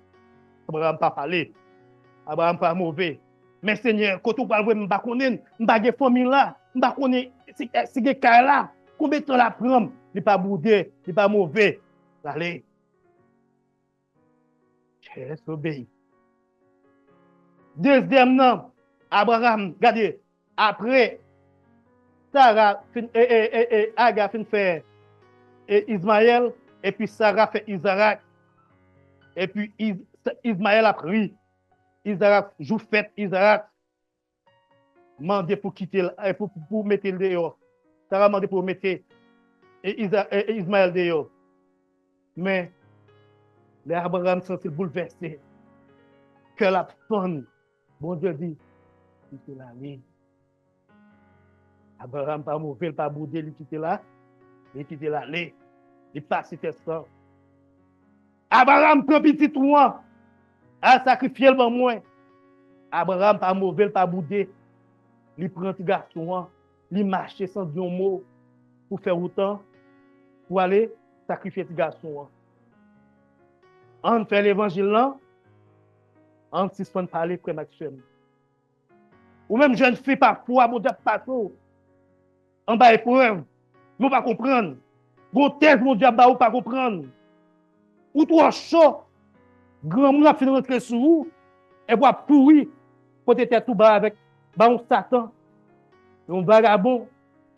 Abraham pas parlé. Abraham pas mauvais. Mais Seigneur, quand on parle, je ne sais pas, je ne sais pas famille là, je ne sais pas si c'est là, combien de temps la prend, il n'est pas boudé, il n'est pas mauvais. Allez. J'ai obéi. Deuxièmement, Abraham, regardez, après, Sarah, Agar fin fait Ismaël, et puis Sarah fait Isaac, et puis Ismaël a pris. Isaac joue fête, Isaac demandé pour quitter, pour mettre le dehors. Sarah demandé pour mettre Ismaël dehors. Mais, les Abraham sont bouleversés. Que la femme, bon Dieu dit, quitter la vie. Abraham pas mauvais, pas boudé, il quitte là, il quitte là, il passe cette ça. Abraham prend petit toi, à sacrifier le moins. Abraham pas mauvais, pas boudé, il prend petit garçon, il marche sans dire un mot pour faire autant, pour aller sacrifier petit garçon. On fait l'évangile là, on suspend parler frère Maxime. Ou même jeune fille parfois, mon Dieu, partout. En bas épreuve, nous pas comprendre. Bon test, mon Dieu, ou pas comprendre. Ou toi chaud, grand monde a fait rentrer sur vous, et voir pourri, pour être tout bas avec un Satan, un vagabond,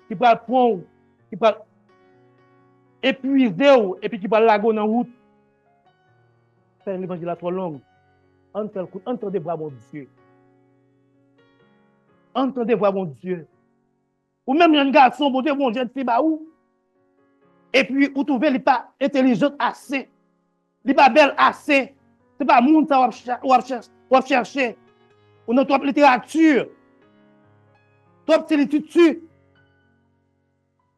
qui va prendre, qui va épuiser, et puis qui va laguer dans la route. C'est l'évangile trop long. Entendez voir mon Dieu. Entendez voir mon Dieu. Ou même un garçon, bon Dieu, bon jeune fille, ou. Et puis, vous trouvez, il n'est pas intelligent assez. Il n'est pas belle assez. Ce n'est pas le monde ça va chercher. On a trop de littérature. Trop de littérature.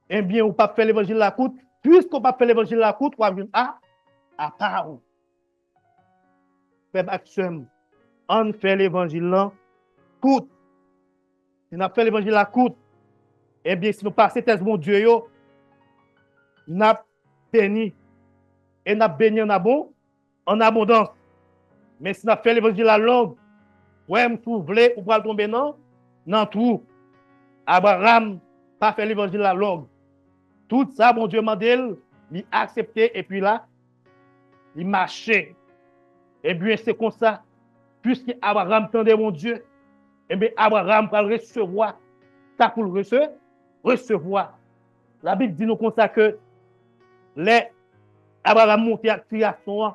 Eh bien, on ne peut pas faire l'évangile la coûte. Puisqu'on ne peut pas faire l'évangile la coûte, on va venir à part. Frère Maxime, on fait l'évangile la coûte. Si on a fait l'évangile la coûte, eh bien, si nous passons tes mon Dieu, nous avons béni. Et nous avons béni en abondance. Mais si nous avons fait l'évangile la longue, ouais, vous voulez, vous pouvez tomber non tout. Abraham pas fait l'évangile la longue. Tout ça, mon Dieu m'a dit, il a accepté et puis là, il marchait. Et bien, c'est comme ça, puisque Abraham tendait mon Dieu, et bien, Abraham va le recevoir. Ça pour le recevoir. La Bible dit nous comme ça que les Abraham montait à petit garçon,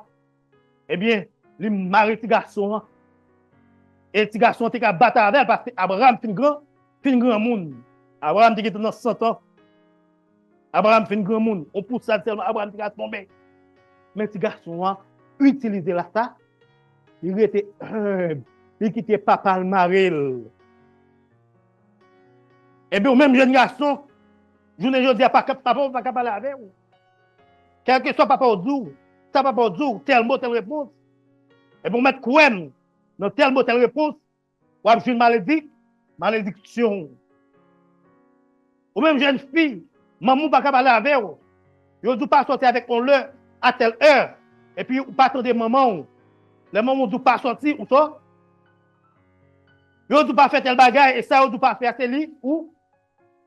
eh bien, il marie petit garçon, et petit garçon était qu'à battre avec elle parce que Abraham fin grand monde. Abraham était dans 100 ans. Abraham fin grand monde. On pousse ça tellement Abraham était tombé. Mais petit garçon utilisé là ça, il était humble, il quittait papa le mari. Eh bien, même jeune garçon, je ne dis pas papa va pas parler avec vous. Quel que soit papa au doux, ça papa au doux, tel mot, telle réponse. Et pour mettre quoi dans tel mot, telle réponse, ou avoir une malédiction. Ou même jeune fille, maman va pas parler avec vous. Vous ne pas sortir avec on l'heure à telle heure. Et puis, vous pas attendre maman. Les mamans ne pas sortir ou ça. Vous ne pas faire tel bagage et ça, vous ne pas faire tel lit ou.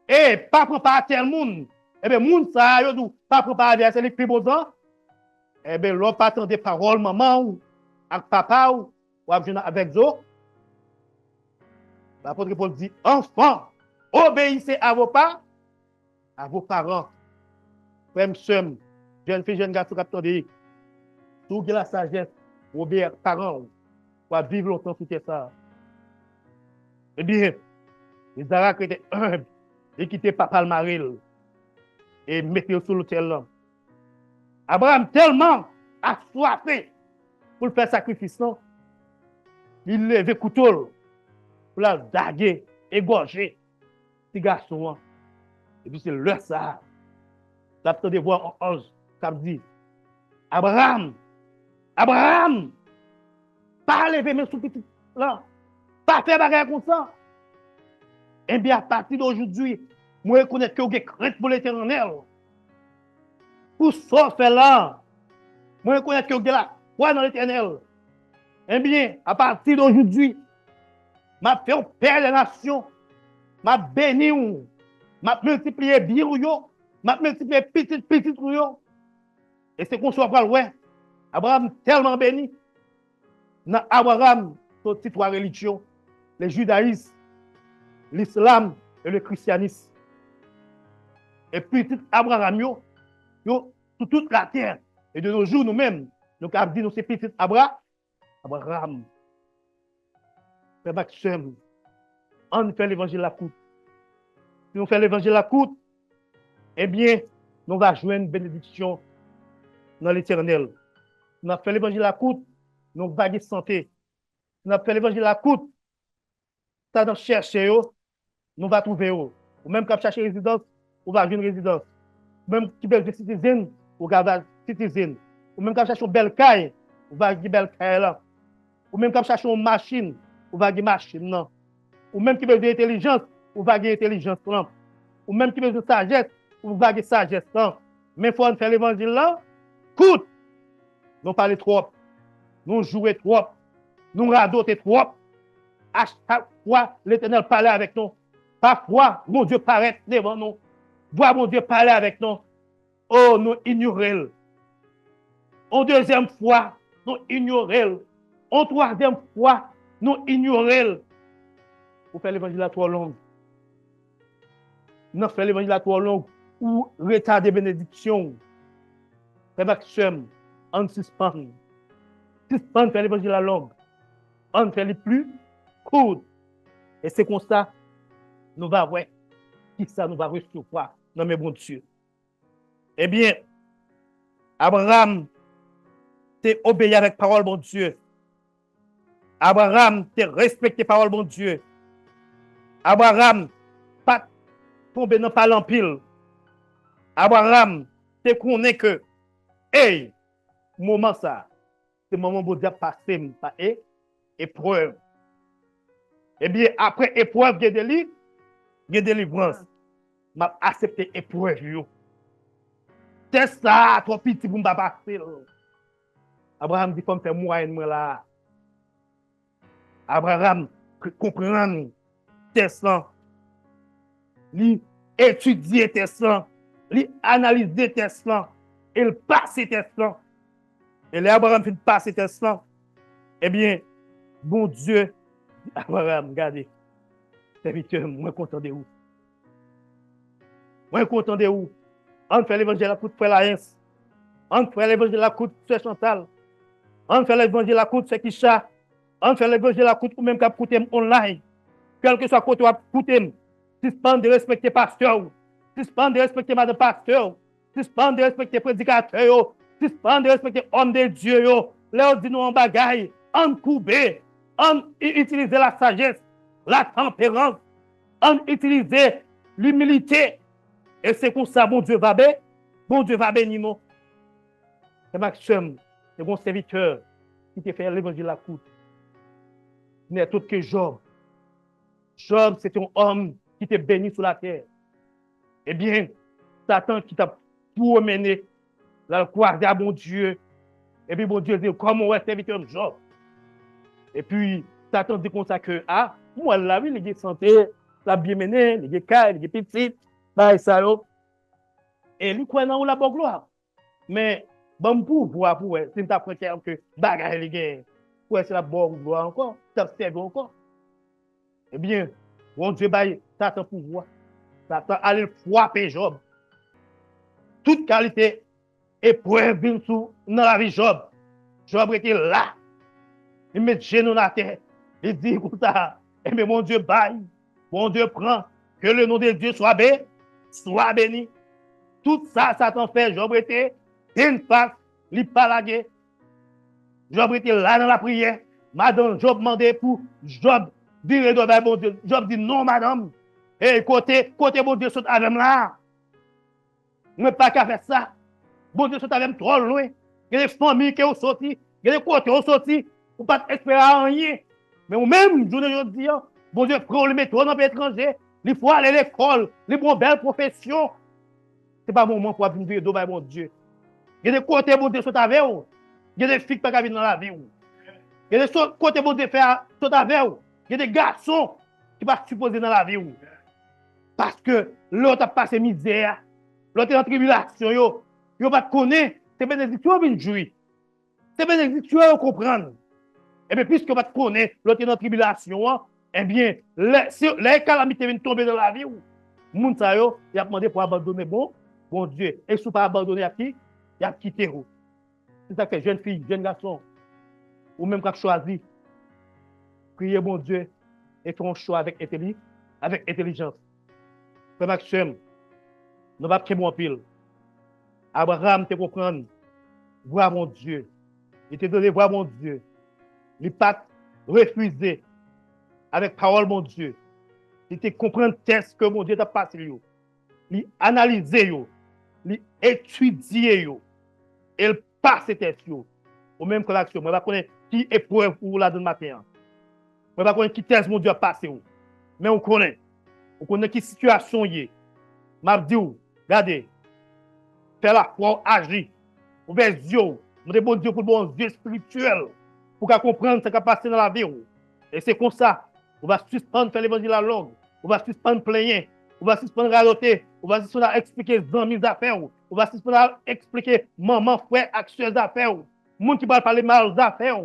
Et pas préparer tel monde. Eh bien, monde ça, vous ne pas préparer à tel lit plus besoin. Eh bien, l'on pas attendre des paroles maman ou avec papa ou avec eux. L'apôtre Paul dit, enfants, obéissez à vos parents. Frère, soeur, jeune fille, jeune garçon, capteur de tout la sagesse, obéir parents, pour vivre longtemps tout ça. Eh bien, Isaac était humble, et quittait papa le mari, et mettait sur l'autel là. Abraham tellement assoiffé pour faire sacrifice, il levait couteau pour la daguer, égorger, petit garçon. Et puis c'est le ça. La petite de voir en ange, ça me dit, Abraham, pas lever mes sous-petits là, pas faire bagarre comme ça. Eh bien, à partir d'aujourd'hui, moi, je reconnais que vous avez crainte pour l'éternel. Pour ça, fait là, moi, je reconnais que vous avez la foi dans l'éternel. Eh bien, à partir d'aujourd'hui, je fait au Père des nations, je béni, je multiplié bien, je multiplié petit, et c'est qu'on soit pas loin. Abraham tellement béni. Dans Abraham, son titre religion, le judaïsme, l'islam et le christianisme. Et puis, tout Abraham, sur toute la terre. Et de nos jours, nous-mêmes, nous avons dit, nous sommes petits Abraham. Frère Maxime, on fait l'évangile la coûte. Si on fait l'évangile la coûte, eh bien, nous allons jouer une bénédiction dans l'éternel. Nous avons fait l'évangile à coûte, nous avons santé. Nous avons fait l'évangile à coûte, ça nous chercher, nous va trouver. Ou même quand chercher résidence, on va avoir une résidence. Même qui veut des citoyens, on va avoir citoyens. Ou même quand chercher une belle caille, on va avoir une belle caille là. Ou même quand chercher une machine, on va avoir une machine là. Ou même qui veut de l'intelligence, on va avoir une intelligence là. Ou même qui veut de sagesse, on va avoir une sagesse là. Mais il faut faire l'évangile là, coûte. Nous parler trop, nous jouer trop, nous radoter trop. À chaque fois, l'Éternel parlait avec nous. Parfois, mon Dieu paraît devant nous. Voir mon Dieu parler avec nous. Oh, nous ignorer. En deuxième fois, nous ignorer. En troisième fois, nous ignorer. Vous faites l'évangile à trop long. Nous faisons l'évangile à trop long. Ou retard de bénédiction. C'est maximum. On suspend. Suspend fait l'évangile à longue. On fait les plus court. Et c'est comme ça, nous va voir qui ça nous va recevoir dans mes bons Dieu. Eh bien, Abraham t'es obéi avec parole, bon Dieu. Abraham t'es respecté parole, bon Dieu. Abraham pas tombé dans pas l'empile. Abraham t'es connaît que, hey, moment ça, c'est le moment où Dieu passe par épreuve. Eh bien, après épreuve, il y a délivrance. M'a accepté épreuve. C'est ça, trop petit pour me passer. Abraham dit, comme faire moyen là. Abraham comprend test là. Lui étudier test là. Lui analyser test là. Il passe test là. Et là, Abraham fait passer test là. Eh bien, bon Dieu, Abraham, regardez. Serviteur, moi content de vous. Moi content de vous. On fait l'évangile à coup de frère Laïs. On fait l'évangile à coup de frère Chantal. On fait l'évangile à coup de frère Kisha. On fait l'évangile à coup de même qu'à coûter online. Quel que soit côté où coûter. Suspend de respecter pasteur. Suspend de respecter madame pasteur. Suspend de respecter prédicateur. Suspend de respecter homme de Dieu. Là, on dit nous en bagaille. On coupe. On utilise la sagesse, la tempérance. On utilise l'humilité. Et c'est comme ça, bon Dieu va bénir. Bon Dieu va bénir nous. C'est Maxime, c'est mon serviteur qui te fait l'évangile à coûte. N'est tout que Job. Job, c'est un homme qui te béni sur la terre. Eh bien, Satan qui t'a promené, la croisé à bon Dieu. Et puis bon Dieu dit, comment on est serviteur de Job? Et puis, Satan dit comme ça que, ah, moi, la vie, il est santé, la bien menée, il est calme, il est petit, bah, ça, et lui, quoi, dans la bonne gloire. Mais, bon, pour voir, pour voir, si tu as que bagarre, les gars, pour c'est la bonne gloire encore, ça serve encore. Eh bien, bon Dieu, bah, Satan pouvoir. Satan allait frapper Job. Toute qualité, épreuve vient dans la vie de Job. Job était là. Il met genou dans la terre. Il dit comme ça, eh bien, mon Dieu, baille. Mon Dieu, prend. Que le nom de Dieu soit béni. Soit béni. Tout ça, Satan fait. Job était une face, il pas la guerre. Job était là dans la prière. Madame, Job demandait pour Job dire de bon Dieu. Job dit non, madame. Et côté bon Dieu, saute avec là. Je ne pas qu'à faire ça. Bon Dieu, saute avec trop loin. Il y a des familles qui ont sorti. Il y a des côtés qui ont sorti. Ou pas espérer rien. Mais au même jour de dis, bon Dieu, prend le métro dans le pays étranger. Il faut aller à l'école. Les bonnes belles professions. Ce n'est pas le moment pour venir de mon Dieu. Il y a des côtés bon Dieu, saute avec vous. Il y a des filles qui ne peuvent pas venir dans la vie. Il y a des côtés bon Dieu, saute avec vous. Il y a des garçons qui ne sont pas supposés dans la vie. Parce que l'autre a passé misère. L'autre est en tribulation. Yo ne pas connaître. C'est bénédiction qui jouir. C'est bénédiction à comprendre. Et bien, puisque vous connaissez l'autre est en tribulation, eh bien, les calamités viennent tomber dans la vie. Moun sa yo, il a demandé pour abandonner bon Dieu. Et si vous pas abandonner à qui? Il a quitté vous. C'est ça que jeune fille, jeune garçon, ou même quand choisi, priez bon Dieu et font un choix avec intelligence. Frère Maxime, nous ne pouvons pas pile. Abraham te comprendre. voir mon Dieu. Il te donné voir mon Dieu. Il pas refusé avec parole mon Dieu. Il te comprendre test que mon Dieu t'a passé yo. Il analyser yo. Il étudier yo. Il passe test yo. Ou même que l'action. Moi, je connais qui épreuve ou la donne matin. Moi, je connais qui test mon Dieu a passé yo. Mais on connaît. On connaît qui situation y est. M'a dit, regardez, faire la foi, agir, ouvert les yeux, mon bon Dieu pour bon Dieu spirituel, pour qu'à comprendre ce qui a passé dans la vie. Et c'est comme ça, on va suspendre faire l'évangile à langue, on va suspendre plaigner, on va suspendre radoter, on va suspendre expliquer les amis affaires, on va suspendre expliquer maman, frère, actions affaires, monde qui va parler mal d'affaires.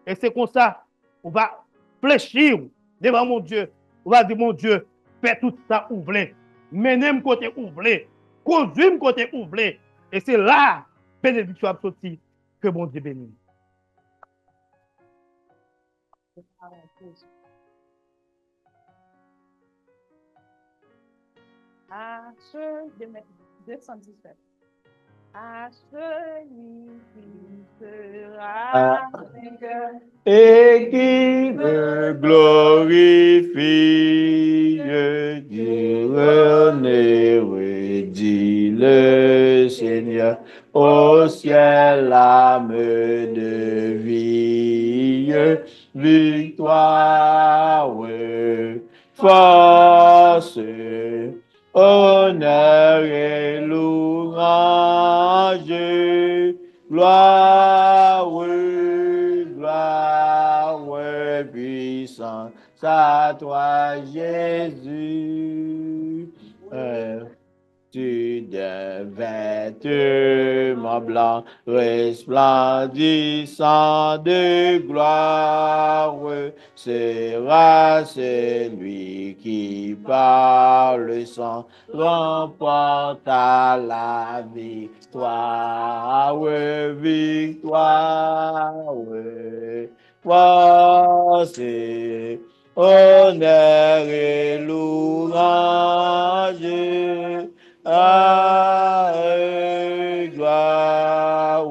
Et c'est comme ça, on va fléchir devant mon Dieu, on va dire mon Dieu, fais tout ça ouvert. Menez-moi côté ouvert, conduis-moi côté ouvert. Et c'est là, bénédiction a sorti, que mon Dieu bénit. À ceux de 217. À celui qui sera vainqueur Et qui me glorifie, je dirai, dit le Seigneur, au ciel l'âme de vie, victoire, force, honneur et louange, gloire, gloire, puissance à toi, Jésus. Tu de vêtements blancs, resplendissant de gloire, sera celui qui par le sang remporta la victoire, victoire, force, honneur et louange. Gloire,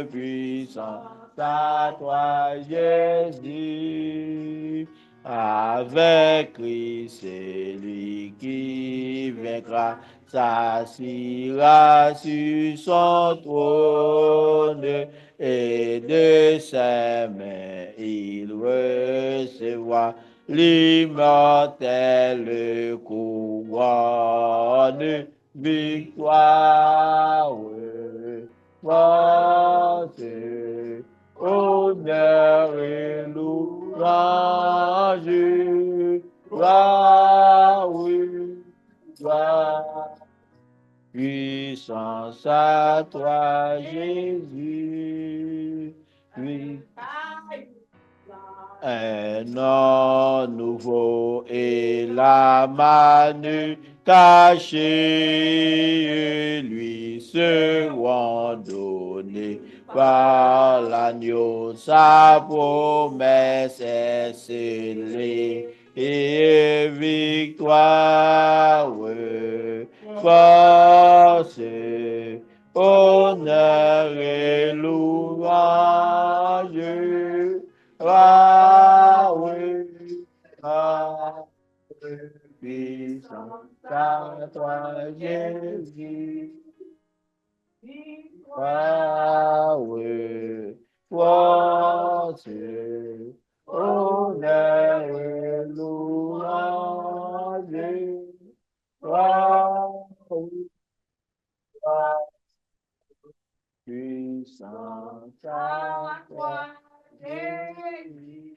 puissance à toi, Jésus. Avec Christ, c'est lui qui vaincra, s'assira sur son trône, et de ses mains il recevra l'immortelle couronne. Victoire, force, honneur et louange, gloire, gloire, puissance à toi, Jésus. Un nom nouveau et la manne cachée lui seront donnés par l'agneau. Sa promesse est scellée et victoire, force, honneur et louange. Puissance à toi, Jésus. Force, honneur et louange. Puissance à toi, Jésus.